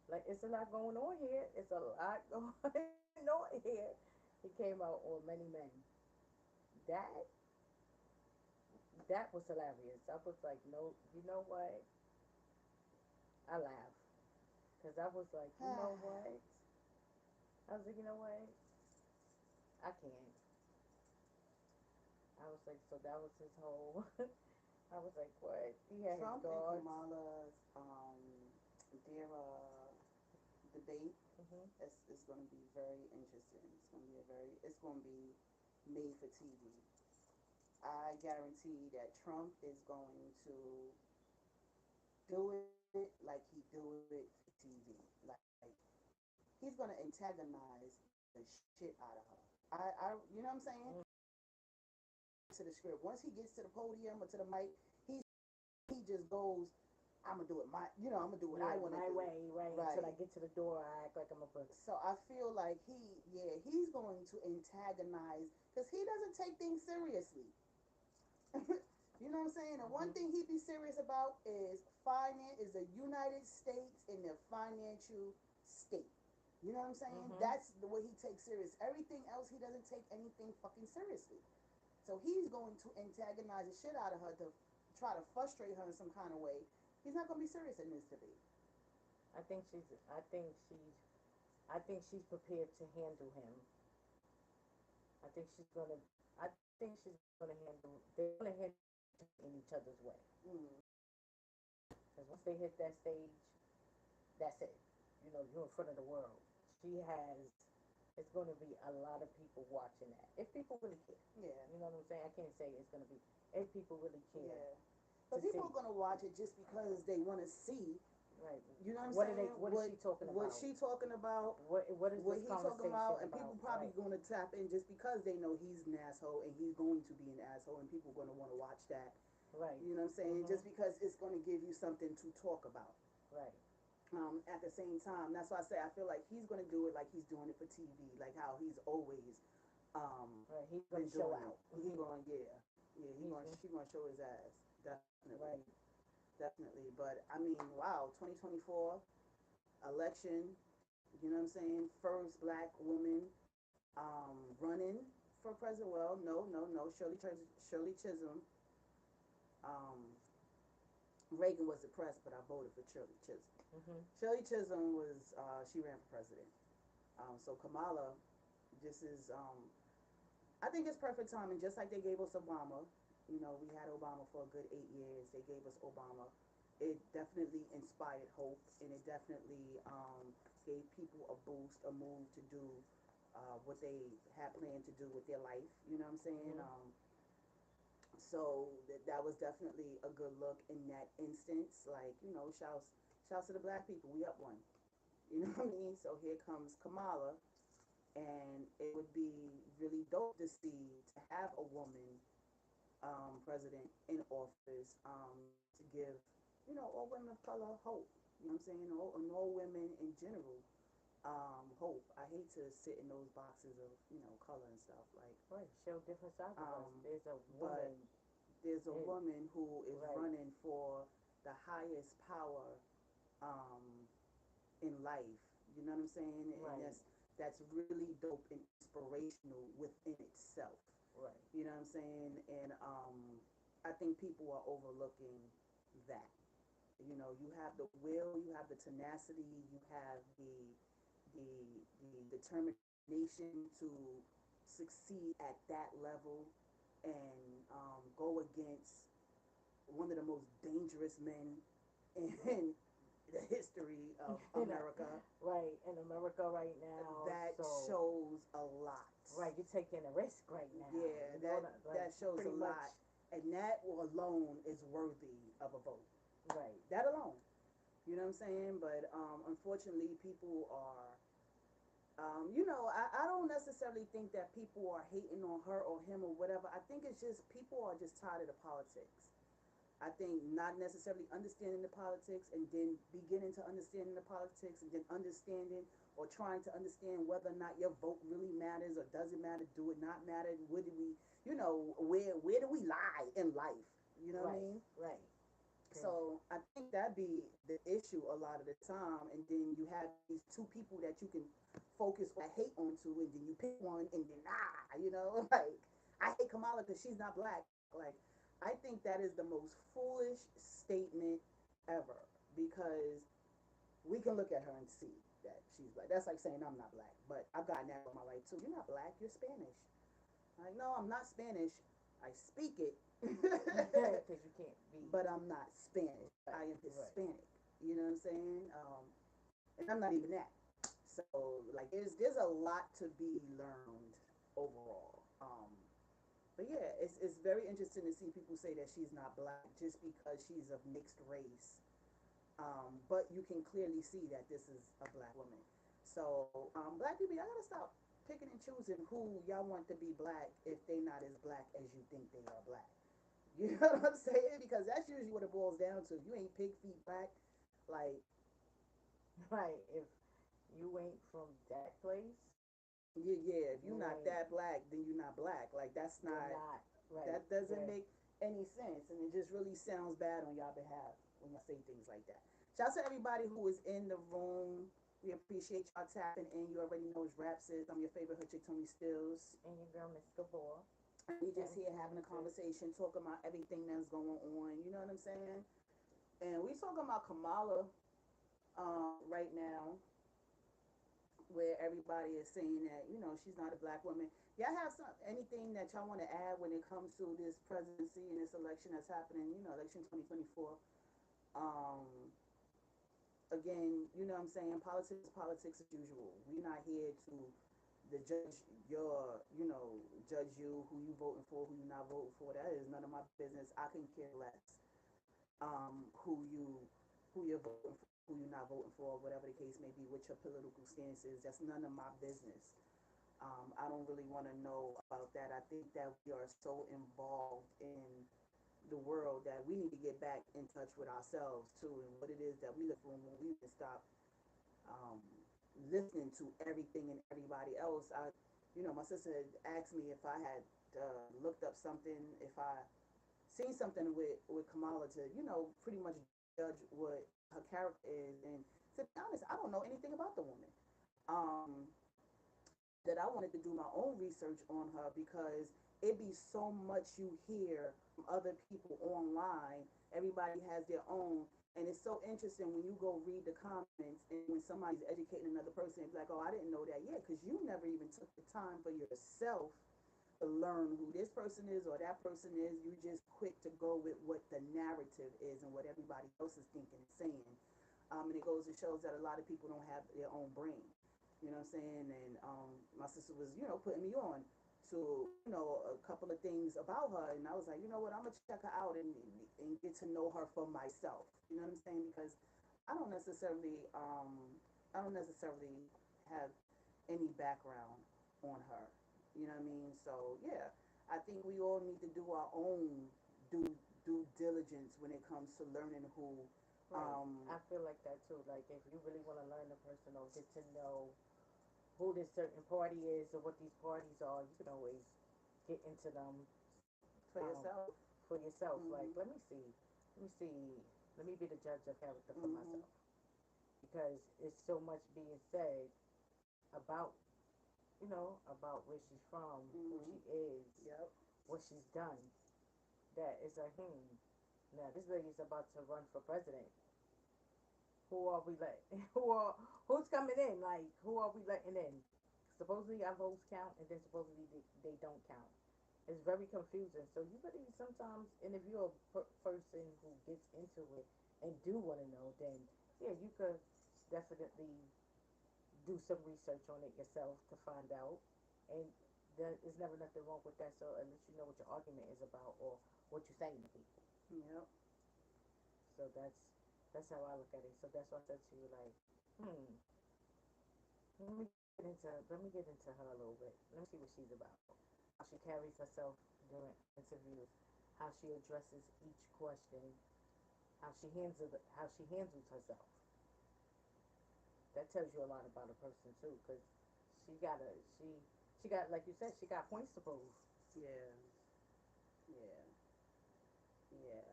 Like, it's a lot going on here. It's a lot going on here. He came out on many men. That that was hilarious. I was like, no, you know what? I laughed because I was like, you know what? I was like, you know what? I can't. I was like, so that was his whole. I was like, what? He had his Trump and guards. Kamala's their debate Mhm. is going to be very interesting. It's going to be made for TV. I guarantee that Trump is going to do it like he do it for TV. Like he's going to antagonize the shit out of her. You know what I'm saying? Mm. To the script. Once he gets to the podium or to the mic, he just goes, I'm gonna do it I'm gonna do what I Yeah, want to my do. way, right? Right. Until I get to the door, I act like I'm a pussy. So I feel like he's going to antagonize because he doesn't take things seriously. You know what I'm saying? And one Mhm. thing he be serious about is finance is the United States in their financial state. You know what I'm saying? Mhm. That's the way he takes serious. Everything else he doesn't take anything fucking seriously. So he's going to antagonize the shit out of her to try to frustrate her in some kind of way. He's not going to be serious in this debate. I think she's. I think she's. I think she's prepared to handle him. I think she's gonna. I think she's gonna handle. They're gonna handle in each other's way. Mm. Because once they hit that stage, that's it. You know, you're in front of the world. She has. It's going to be a lot of people watching that. If people really care, Yeah. you know what I'm saying. I can't say it's going to be. If people really care Yeah. to But see, people are gonna watch it just because they want to see. right? You know what I'm What are they? saying? What is she talking What about? she talking about? What is What this he talking conversation about? And about? people probably Right. gonna tap in just because they know he's an asshole and he's going to be an asshole, and people gonna want to watch that. Right. You know what I'm saying? Mhm. Just because it's gonna give you something to talk about. Right. At the same time, that's why I say I feel like he's gonna do it like he's doing it for TV, like how he's always Right. He's gonna been show doing it. out. He going He's she gonna show his ass definitely. right. Definitely. But I mean, wow, 2024 election, you know what I'm saying? First black woman running for president. Well, no. Shirley Chisholm. Um, Reagan was depressed, but I voted for Shirley Chisholm. Mhm. Shirley Chisholm was, she ran for president. So Kamala, this is, I think it's perfect timing, just like they gave us Obama. You know, we had Obama for a good 8 years. They gave us Obama. It definitely inspired hope, and it definitely gave people a boost, a move to do what they had planned to do with their life. You know what I'm saying? Mhm. So that was definitely a good look in that instance. Like, shouts to the black people. We up one. You know what I mean? So here comes Kamala, and it would be really dope to see to have a woman president in office to give all women of color hope. You know what I'm saying? All women in general hope. I hate to sit in those boxes of color and stuff like. Right. Show different sides of us. Um, There's a but woman. there's a In, woman who is right. running for the highest power um, in life. You know what I'm saying? And Right. that's really dope and inspirational within itself. Right. You know what I'm saying? And I think people are overlooking that. You know, you have the will, you have the tenacity, you have the determination to succeed at that level and go against one of the most dangerous men in the history of You know, America. right in America right now. That So shows a lot. right, you're taking a risk right now. Yeah, You know, like that shows pretty a much. lot, and that alone is worthy of a vote. Right. That alone, you know what I'm saying? But unfortunately, people are, I don't necessarily think that people are hating on her or him or whatever. I think it's just people are just tired of the politics. I think not necessarily understanding the politics and then beginning to understanding the politics and then understanding or trying to understand whether or not your vote really matters or doesn't matter, do it not matter, where do we, where do we lie in life? You know what I Right. mean? Right. So I think that be the issue a lot of the time, and then you have these two people that you can focus or hate onto, and then you pick one, and then like I hate Kamala because she's not black. Like I think that is the most foolish statement ever because we can look at her and see that she's black. That's like saying I'm not black, but I've gotten that all my life too. You're not black. You're Spanish. Like no, I'm not Spanish. I speak it, Because you can't be but I'm not Spanish. right, I am right. Hispanic. You know what I'm saying? And I'm not even that. So like, there's a lot to be learned overall. But yeah, it's very interesting to see people say that she's not black just because she's of mixed race. But you can clearly see that this is a black woman. So black people, y'all gotta stop picking and choosing who y'all want to be black if they not as black as you think they are black. You know what I'm saying? Because that's usually what it boils down to. If you ain't pig feet black, like, Right. If you ain't from that place, yeah, yeah. If you're you not ain't. that black, then you're not black. Like, that's You're not. not right. That doesn't Yeah. make any sense, and it just really sounds bad on y'all behalf when y'all say things like that. Shout out to everybody who is in the room. We appreciate y'all tapping in. You already know it's Rap Sis. I'm your favorite hood chick, ToniSteelz. And your girl, Miss Gabore. And we just And here having a conversation, talking about everything that's going on. You know what I'm saying? And we talking about Kamala right now, where everybody is saying that she's not a black woman. Y'all have anything that y'all want to add when it comes to this presidency and this election that's happening? Election 2024. Um, Again, you know what I'm saying? Politics is politics as usual. We're not here to the judge your, judge you, who you voting for, who you not voting for. That is none of my business. I can care less who you're voting for, who you're not voting for, whatever the case may be, what your political stance is. That's none of my business. I don't really want to know about that. I think that we are so involved in the world that we need to get back in touch with ourselves too, and what it is that we look for when we can stop um, listening to everything and everybody else. My sister had asked me if I had looked up something, if I seen something with Kamala to, pretty much judge what her character is. And to be honest, I don't know anything about the woman. Um, that I wanted to do my own research on her because it be so much you hear from other people online. Everybody has their own. And it's so interesting when you go read the comments and when somebody's educating another person, it's like, oh, I didn't know that. Yeah, because you never even took the time for yourself to learn who this person is or that person is. You just quick to go with what the narrative is and what everybody else is thinking and saying. And it goes and shows that a lot of people don't have their own brain. You know what I'm saying? And my sister was, putting me on to, a couple of things about her. And I was like, you know what, I'm going to check her out and get to know her for myself. You know what I'm saying? Because I don't necessarily, I don't necessarily have any background on her. You know what I mean? So yeah, I think we all need to do our own due diligence when it comes to learning who. Right. I feel like that too. Like if you really want to learn a person or get to know who this certain party is or what these parties are, you can always get into them For um, yourself. for yourself. Like, Mhm. let me see, let me be the judge of character for Mhm. myself because it's so much being said about about where she's from, who she Mhm. is, Yep. what she's done. That is a Now this lady's about to run for president. Who are we let? Who's coming in? Like who are we letting in? Supposedly our votes count, and then supposedly they don't count. It's very confusing. So you really sometimes, and if you're a person who gets into it and do want to know, then yeah, you could definitely do some research on it yourself to find out. And there's never nothing wrong with that. So at least you know what your argument is about or what you're saying to people. Yep. So that's how I look at it. So that's why I said to you like, hmm, let me get into her a little bit. Let me see what she's about. How she carries herself during interviews, how she addresses each question, how she handles herself. That tells you a lot about a person too, because she got a she got like you said she got points to prove. Yeah. Yeah. Yeah.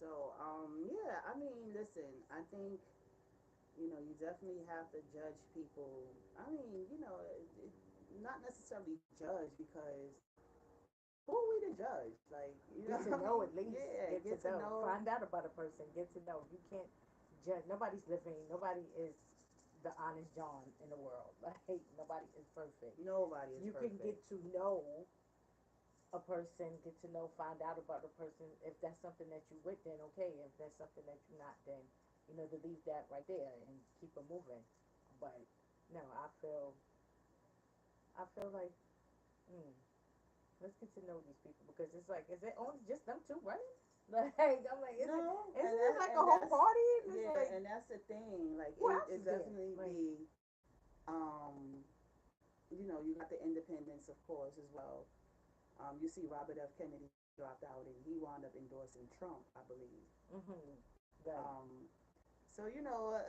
So yeah. I mean, listen. I think you definitely have to judge people. I mean, not necessarily judge because who are we to judge? Like, Get to what I know mean? at least. Yeah. Get to Get to know. know. Find out about a person. Get to know. You can't judge. Nobody's living. Nobody is the honest John in the world. Like nobody is perfect. Nobody is You can perfect. get to know a person, get to know, find out about a person. If that's something that you with, then okay. If that's something that you're not, then to leave that right there and keep it moving. But no, I feel like, mm, let's get to know these people because it's like, is it only just them two running? Like, I'm like, No, isn't it like a whole that's party? And it's yeah, like, and that's the thing. Like who else it is there? definitely Like, be um you got the independents of course as well. You see Robert F. Kennedy dropped out and he wound up endorsing Trump, I believe. mm-hmm, right, Um, so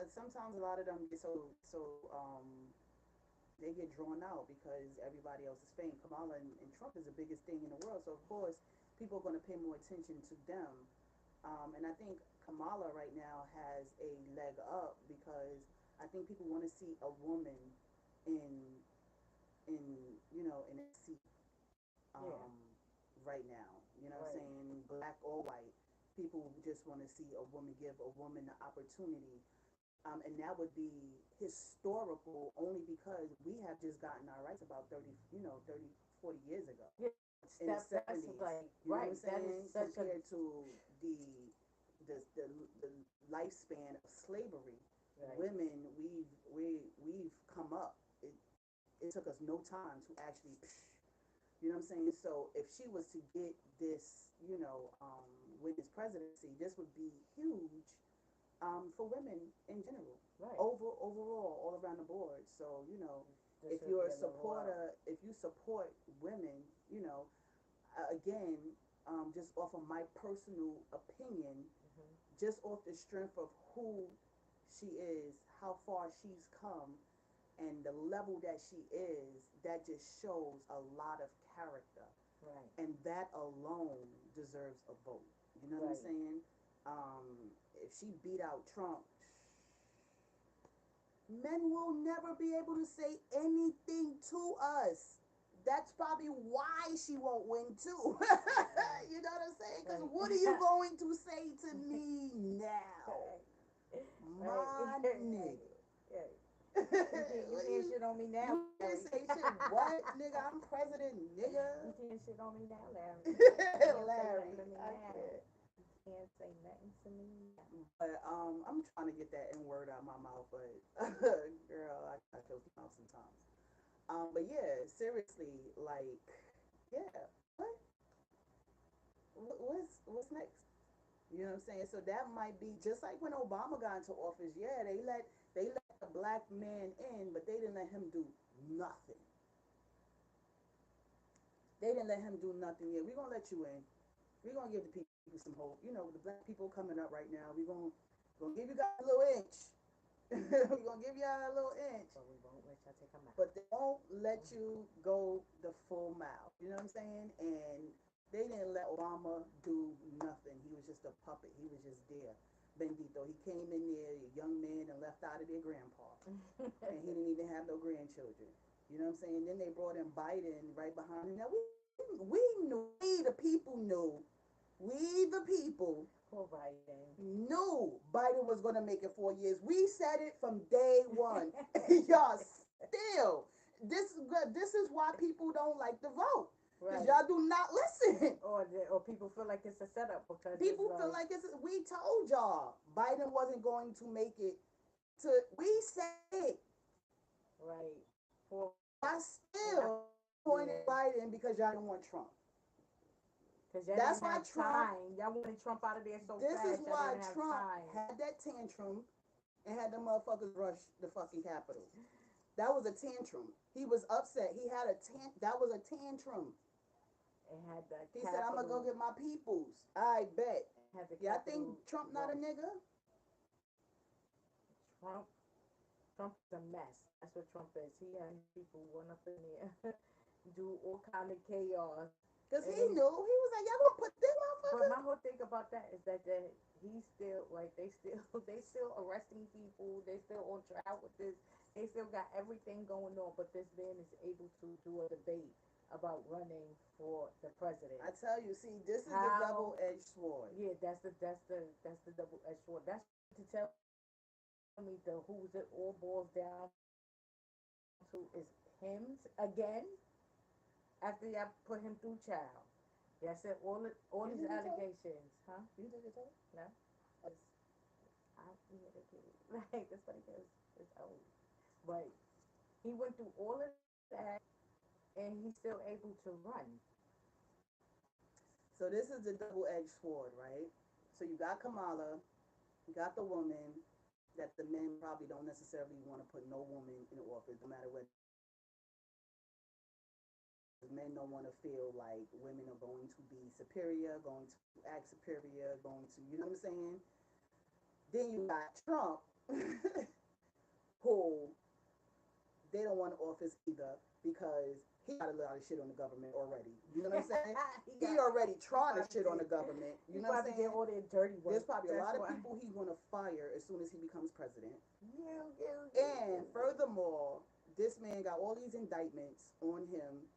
sometimes a lot of them get so they get drawn out because everybody else is fame. Kamala and Trump is the biggest thing in the world, so of course people are going to pay more attention to them. And I think Kamala right now has a leg up because I think people want to see a woman in in in a seat yeah, um, right now. You know what I'm right, saying? Black or white. People just want to see a woman, give a woman the opportunity. And that would be historical only because we have just gotten our rights about 30, 30, 40 years ago yeah. in the That's 70s. like You know what right. I'm That is saying? such a Compared to the the lifespan of slavery, right, women we've come up. It took us no time to actually, you know what I'm saying? So if she was to get this, win this presidency, this would be huge for women in general, right. overall, all around the board. So This if would be you're a a level out. supporter, if you support women, again, just off of my personal opinion, Hmm. just off the strength of who she is, how far she's come, and the level that she is, that just shows a lot of character. Right, And that alone deserves a vote. You know what I'm right. saying? If she beat out Trump, men will never be able to say anything to us. That's probably why she won't win too. You know what I'm saying? Because Right. what are you going to say to me now, Right. my Right. nigga? Right. You What do can't shit on me now, you can't Larry. say shit. What, nigga? I'm president, You nigga. can't shit on me now, Larry. You can't say nothing Larry, to me I now. can't. You can't say nothing to me now. But I'm trying to get that N word out of my mouth, but girl, I choke my mouth sometimes. But yeah, seriously, like, yeah, what? What's next? You know what I'm saying? So that might be just like when Obama got into office. Yeah, they let the black man in, but they didn't let him do nothing. They didn't let him do nothing. Yeah, we're gonna let you in. We're gonna give the people some hope. The black people coming up right now. We're gonna give you guys a little inch. We're gonna give y'all a little inch, But we won't let y'all take a mile. but they won't let you go the full mile. You know what I'm saying? And they didn't let Obama do nothing. He was just a puppet. He was just there. Bendito. He came in there, a young man, and left out of their grandpa. And he didn't even have no grandchildren. You know what I'm saying? Then they brought in Biden right behind him. Now we knew, we the people Poor Biden. knew Biden was going to make it 4 years. We said it from day one. Y'all still, this is why people don't like to vote because Right. y'all do not listen. Or people feel like it's a setup because it's People feel like like we told y'all Biden wasn't going to make it. To we said it. right. Poor Y'all and I still yeah. appointed Biden because y'all didn't want Trump. Because y'all That's didn't why have Trump. time. Y'all wanted Trump out of there so This is fast. Y'all why didn't have Trump time. had that tantrum and had the motherfuckers rush the fucking Capitol. That was a tantrum. He was upset. He had a That was a tantrum. It had the He said, "I'm gonna go capital. get my peoples." I bet. Had the Y'all think capital Trump not a rush. nigga? Trump. Trump is a mess. That's what Trump is. He had his people run up in there, do all kind of chaos, Cause he and then. knew. He was like, "Y'all gonna put this But motherfucker?" my whole thing about that is that he's still like they still they still arresting people. They still on trial with this. They still got everything going on. But this man is able to do a debate about running for the president. I tell you, see, this is the How? double-edged sword. Yeah, that's the double edged sword. That's to tell me the who's it all boils down to is him again after y'all put him through trial. Yes, it, all You these did your toe? allegations, huh? You did your toe? No, it's, I yeah, the kid. Like that's what it is. It's old, but he went through all of that, and he's still able to run. So this is the double-edged sword, right? So you got Kamala, you got the woman that the men probably don't necessarily want to put no woman in office, no matter whether it's female or male, because men don't want to feel like women are going to be superior, going to act superior, going to, you know what I'm saying? Then you got Trump, who they don't want office either because he got a lot of shit on the government already. You know what I'm saying? he He got, already he trying to probably shit on did. the government. He You know what I'm probably did saying? all their dirty There's work. probably a That's lot of why. people he's going to fire as soon as he becomes president. You. And furthermore, this man got all these indictments on him.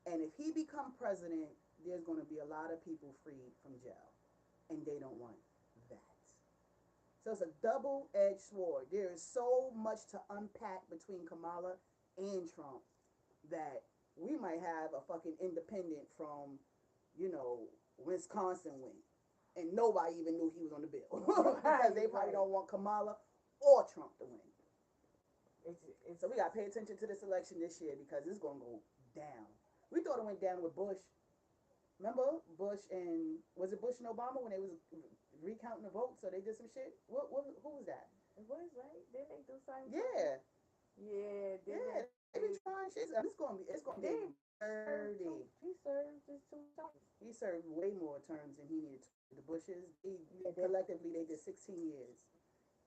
And if he become president, there's going to be a lot of people freed from jail. And they don't want that. So it's a double-edged sword. There is so much to unpack between Kamala and Trump that we might have a fucking independent from, you know, Wisconsin win. And nobody even knew he was on the bill. Because they probably don't want Kamala or Trump to win. It's So we got to pay attention to this election this year because it's going to go down. We thought it went down with Bush. Remember Bush and, was it Bush and Obama when they was recounting the votes? So they did some shit. Who was that? it was right. Did they do something? Yeah, Yeah, did yeah. they? They be trying shit. It's He gonna did. be dirty. He served just 2 times. He served way more terms than he needed to. The Bushes, Yeah, they, collectively they did 16 years,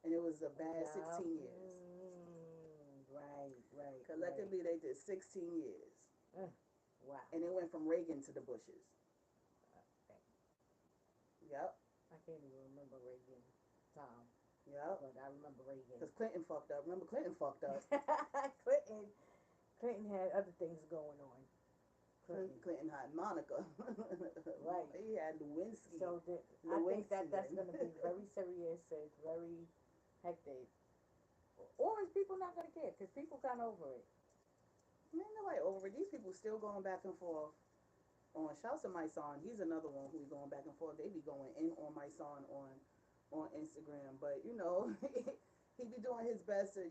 and it was a bad yeah. 16 years. Right. Collectively they did 16 years, Uh, wow. and it went from Reagan to the Bushes. Okay. Yep, I can't even remember Reagan time, yep. but I remember Reagan. Because Clinton fucked up. Remember Clinton fucked up. Clinton, Clinton had other things going on. Clinton had Monica. Right. He had Lewinsky. So I think that that's going to be very serious. It's very hectic. Or is people not going to care? Because people kind of over it. Man, nobody over it. These people still going back and forth on. Shouts to my son. He's another one who's going back and forth. They be going in on my son on Instagram, but you know, he be doing his best to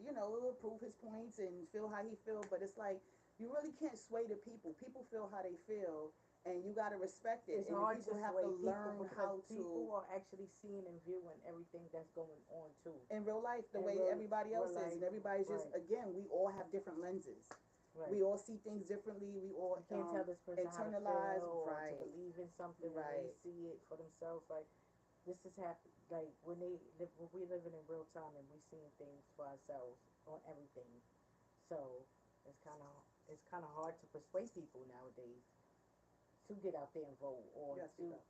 prove his points and feel how he feel. But it's like you really can't sway the people. People feel how they feel, and you gotta respect it. It's And hard people to have sway to people learn because how people to are actually seeing and viewing everything that's going on too. in real life the In way everybody real else is, life, and everybody's just right, again we all have different lenses. right. We all see things differently. We all You can't tell this person how to internalize. feel or to Right, believe in something when they right. see it for themselves. Like this is happening. Like when we living in real time and we seeing things for ourselves on everything. So it's kind of hard to persuade people nowadays to get out there and vote or You gotta to. speak up.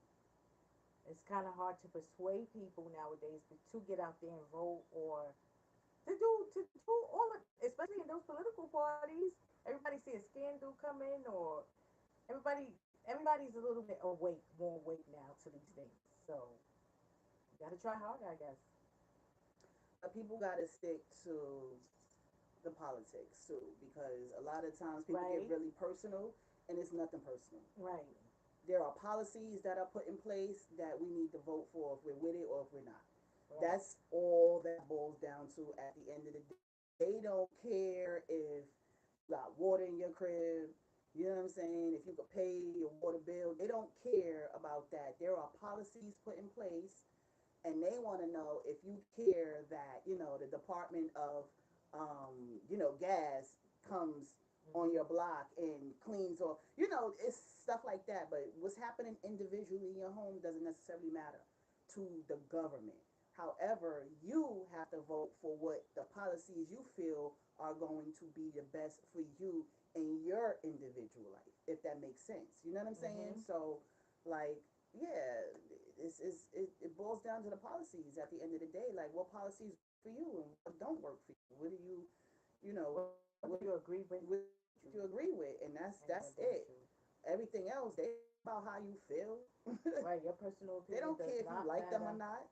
It's kind of hard to persuade people nowadays to get out there and vote or to do all of, especially in those political parties. Everybody see a scandal coming, or everybody's a little bit awake, more awake now to these things. So you gotta try harder, I guess. But people gotta stick to the politics too, because a lot of times people get Right, really personal, and it's nothing personal. right, There are policies that are put in place that we need to vote for if we're with it or if we're not. right. That's all that boils down to at the end of the day. They don't care if you got water in your crib, you know what I'm saying? If you could pay your water bill, they don't care about that. There are policies put in place, and they want to know if you care that the Department of gas comes on Hmm. your block and cleans, or it's stuff like that. But what's happening individually in your home doesn't necessarily matter to the government. However, you have to vote for what the policies you feel are going to be the best for you in your individual life, if that makes sense. You know what I'm saying? Hmm. So, like, yeah, it boils down to the policies at the end of the day. Like, what policies work for you and what don't work for you? What do What do you agree with? what you agree with? And And that's what don't it. you? Everything else, they about how you feel. Right, your personal They opinion don't does care if you not like them or matter. not.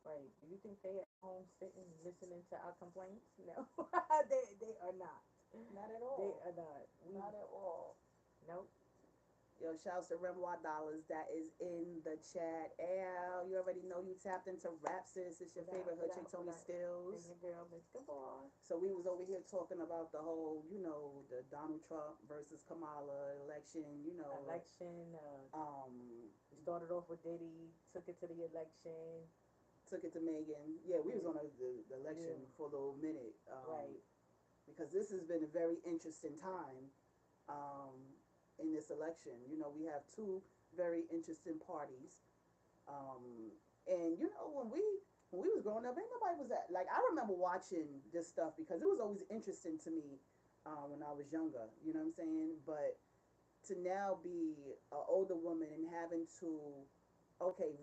Right. Do you think they at home sitting listening to our complaints? No, they are not. Not at They all. are not. We Not at all. nope. Yo, shouts to Renoir Dollars that is in the chat. Al, you already know you tapped into rap, sis. It's your favorite hood chick, Tony And Steels. your girl, Miss Gabore. So we was over here talking about the whole, the Donald Trump versus Kamala election, Election. um, We started off with Diddy, took it to the election. took it to Megan. Yeah, we was on the election Yeah. for a little minute. Right. Because this has been a very interesting time um, in this election. We have two very interesting parties. And when we was growing up, ain't nobody was at like I remember watching this stuff because it was always interesting to me when I was younger. You know what I'm saying? But to now be an older woman and having to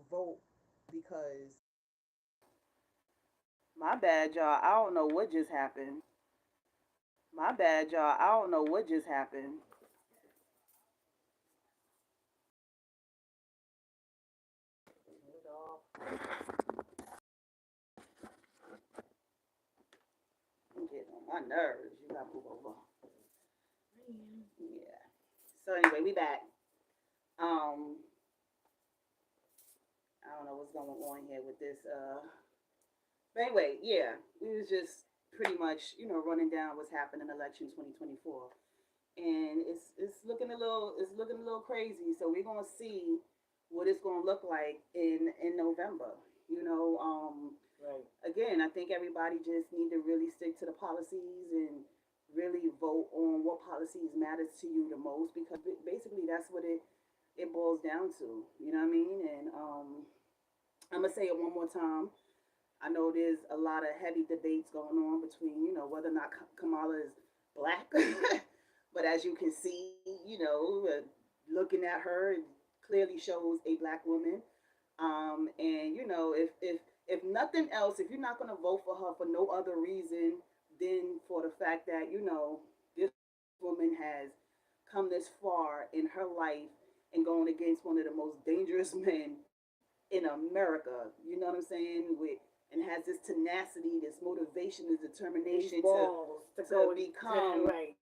vote because my bad, y'all. I don't know what just happened. My bad, y'all. I don't know what just happened. Turn it off. I'm getting on my nerves. You gotta move over. Man. Yeah. So anyway, we back. Um, I don't know what's going on here with this. But anyway, yeah, we was just pretty much, running down what's happened in election 2024, and it's looking a little crazy. So we're gonna see what it's gonna look like in November. Right. Again, I think everybody just need to really stick to the policies and really vote on what policies matters to you the most because basically that's what it boils down to. You know what I mean? And I'm gonna say it one more time. I know there's a lot of heavy debates going on between whether or not Kamala is black, but as you can see, looking at her, it clearly shows a black woman. And if nothing else, if you're not going to vote for her for no other reason than for the fact that this woman has come this far in her life and going against one of the most dangerous men in America, you know what I'm saying? And has this tenacity, this motivation, this determination These balls to become, right.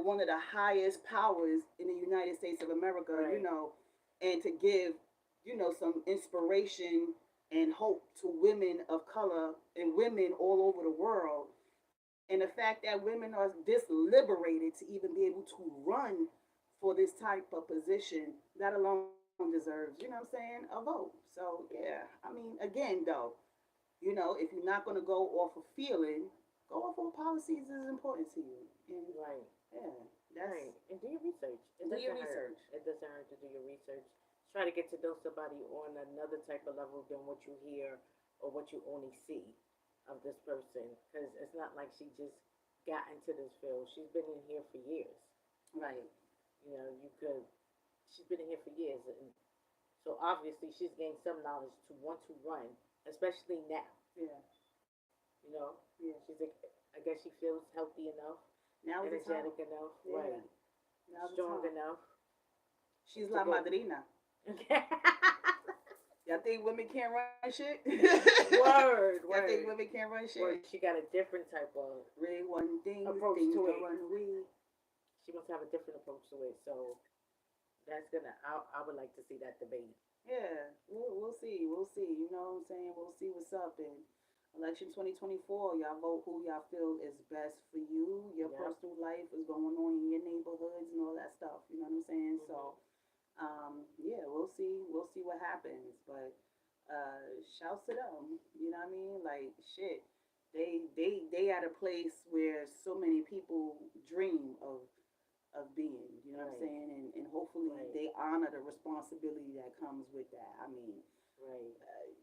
one of the highest powers in the United States of America, Right. And to give, some inspiration and hope to women of color and women all over the world. And the fact that women are this liberated to even be able to run for this type of position, that alone deserves, a vote. So, yeah, I mean, again, though, if you're not going to go off of feeling, go off what policies is important to you. And Right. yeah, Right. And do your research. Do your research. It doesn't hurt to do your research. Try to get to know somebody on another type of level than what you hear or what you only see of this person. Because it's not like she just got into this field. She's been in here for years. Right. You know, you could. She's been in here for years, and so obviously she's gained some knowledge to want to run, especially now. Yeah. You know, Yeah. I guess she feels healthy enough, Now is the time. energetic enough, Yeah. right, Now is the strong time. enough. She's la madrina. Y'all think women can't run shit? Word, Y'all think word. women can't run shit? Word. She got a different type of Ray one thing, approach things to to it. run away. She must have a different approach to it. So that's gonna. I would like to see that debate. Yeah, we'll see. We'll see. You know what I'm saying? We'll see what's up. And election 2024, y'all vote who y'all feel is best for you. Your Yep. personal life is going on in your neighborhoods and all that stuff. You know what I'm saying? Mm-hmm. So, yeah, we'll see. We'll see what happens. But shouts to them. You know what I mean? Like shit. They at a place where so many people dream of being, you know what I'm Right. saying? And hopefully Right. they honor the responsibility that comes with that. I mean, Right.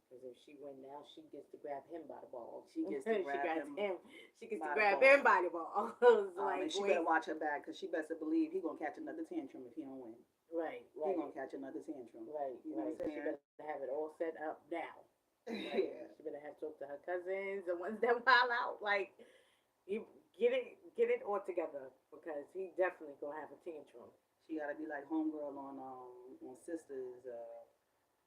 Because if she win now, she gets to grab him by the balls. she gets to grab him. She gets by to the grab balls. him by the balls. And she better watch her back because she better believe he gonna catch another tantrum if he don't win. Right. He Right. gonna catch another tantrum. Right. You know Right. what I'm She saying? better have it all set up now. Right? Yeah. She better have talked to her cousins, the ones that file out. Like, you get it all together because he definitely gonna have a tantrum. She gotta be like homegirl on Sisters.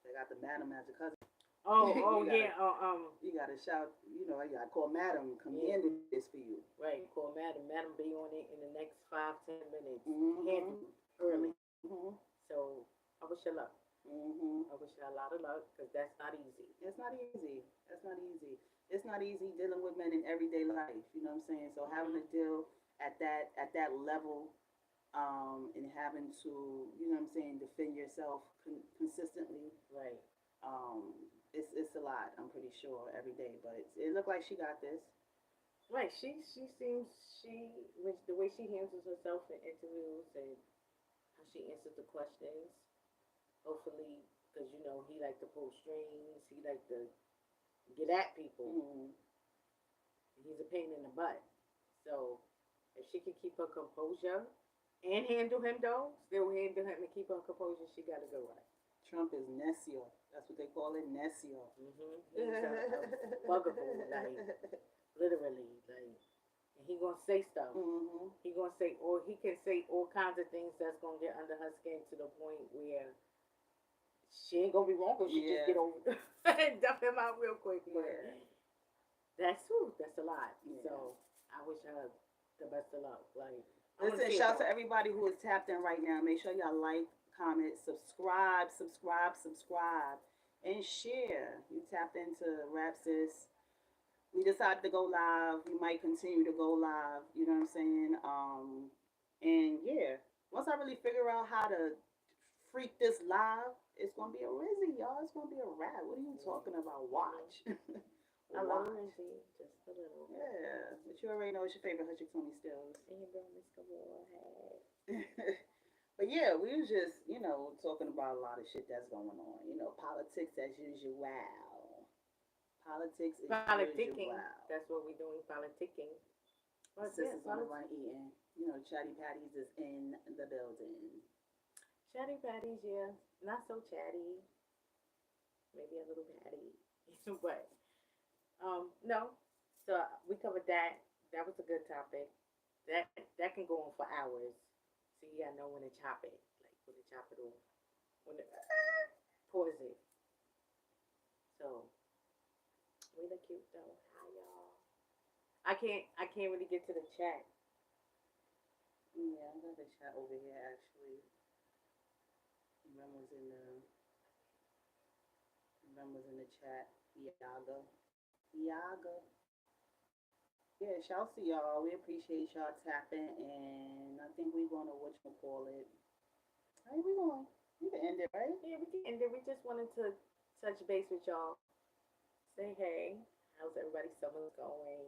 They got the madam as a cousin. Oh, You gotta- yeah. You gotta shout. You gotta call madam. Come Yeah. handle this for you. Right. Call Madam. Madam be on it in the next 5-10 minutes. Mm-hmm. Handle early. Mm-hmm. So I wish her luck. Mm-hmm. I wish her a lot of luck because that's not easy. It's not easy. That's not easy. It's not easy dealing with men in everyday life. You know what I'm saying? So having Hmm. to deal at that level, and having to, you know what I'm saying, defend yourself consistently. Right. Um, it's a lot. I'm pretty sure every day, but it looked like she got this. Right. She seems she when the way she handles herself in interviews and how she answers the questions. Hopefully, because you know he like to pull strings. He like to get at people. Mm, He's a pain in the butt. So if she can keep her composure and handle him though, still handle him and keep her composure, she got a good one. Trump is necio. That's what they call it, necio. He's a bugaboo, like literally, like, and he gonna say stuff. Mm-hmm. He gonna say, or he can say all kinds of things that's gonna get under her skin to the point where she ain't gonna be wrong, but she just Yeah. get over and dump him out real quick. But Yeah. that's true. That's a lot. Yeah. So I wish her the best of luck. Like I want to Listen, see it shout out though. to everybody who is tapped in right now. Make sure y'all like, comment, subscribe, and share. You tapped into Rap Sis. We decided to go live. We might continue to go live. You know what I'm saying? And yeah, once I really figure out how to freak this live, it's gonna be a rizzy, y'all. It's gonna be a rap. What are you talking about? Mm-hmm. Watch, I love watch. Lindsay, just a little. Yeah, but you already know it's your favorite Hutchie Tony Stills. And your girl Miss Gabore had. But yeah, we was just, talking about a lot of shit that's going on. Politics as usual. Politics as Politicking. usual. That's what we're doing. Politicking. But yeah, Sisters on the run eating. Chatty Patties is in the building. chatty patties, yeah. Not so chatty. Maybe a little patty. but no. So we covered that. That was a good topic. That can go on for hours. So you gotta know when to chop it. Like when to chop it off. When to pause it. So we look cute though. Hi y'all. I can't really get to the chat. Yeah, I got the chat over here actually. Remember's in the Remember's in the chat. Yaga. Yaga. Yeah, shouts to y'all. We appreciate y'all tapping, and I think we're gonna call it. Hey, we going. We can end it, right? Yeah, we can end it. We just wanted to touch base with y'all. Say hey. How's everybody's summer's going?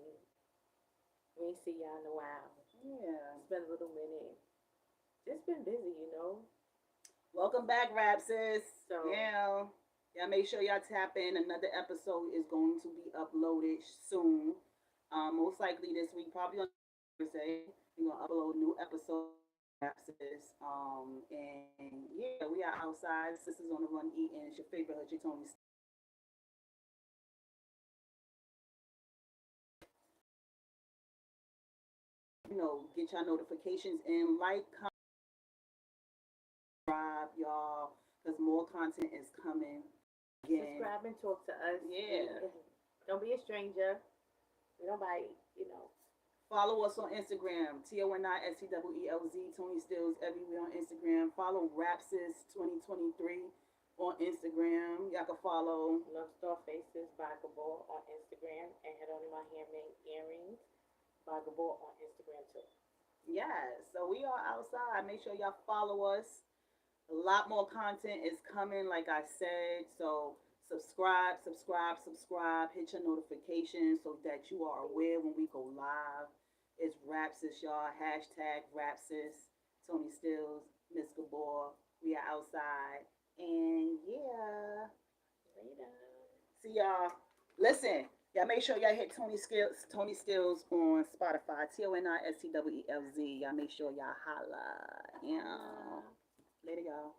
We ain't see y'all in a while. Yeah. It's been a little minute. Just been busy, you know. Welcome back, Rap Sis. So Yeah. Y'all make sure y'all tap in. Another episode is going to be uploaded soon. Most likely this week, probably on Thursday. We're gonna upload a new episode. Rap Sis. And yeah, we are outside. Sisters on the run eating. It's your favorite Hutchie Tony. Get your notifications and like, subscribe, y'all, because more content is coming. Again, subscribe and talk to us. yeah. Don't be a stranger. We don't bite, you know. Follow us on Instagram, ToniSteelz Tony Stills everywhere on Instagram. Follow Rapsis 2023 on Instagram. Y'all can follow. Love Star Faces by Gabore on Instagram and head on to my handmade earrings by Gabore on Instagram too. Yeah, so we are outside. Make sure y'all follow us. A lot more content is coming, like I said. So subscribe. Hit your notifications so that you are aware when we go live. It's Rapsis, y'all. Hashtag Rapsis. ToniSteelz Mz Gabore. We are outside. And yeah. Later. See y'all. Listen, y'all make sure y'all hit Tony Stills on Spotify. ToniSteelz. Y'all make sure y'all holla. Yeah. Later, y'all.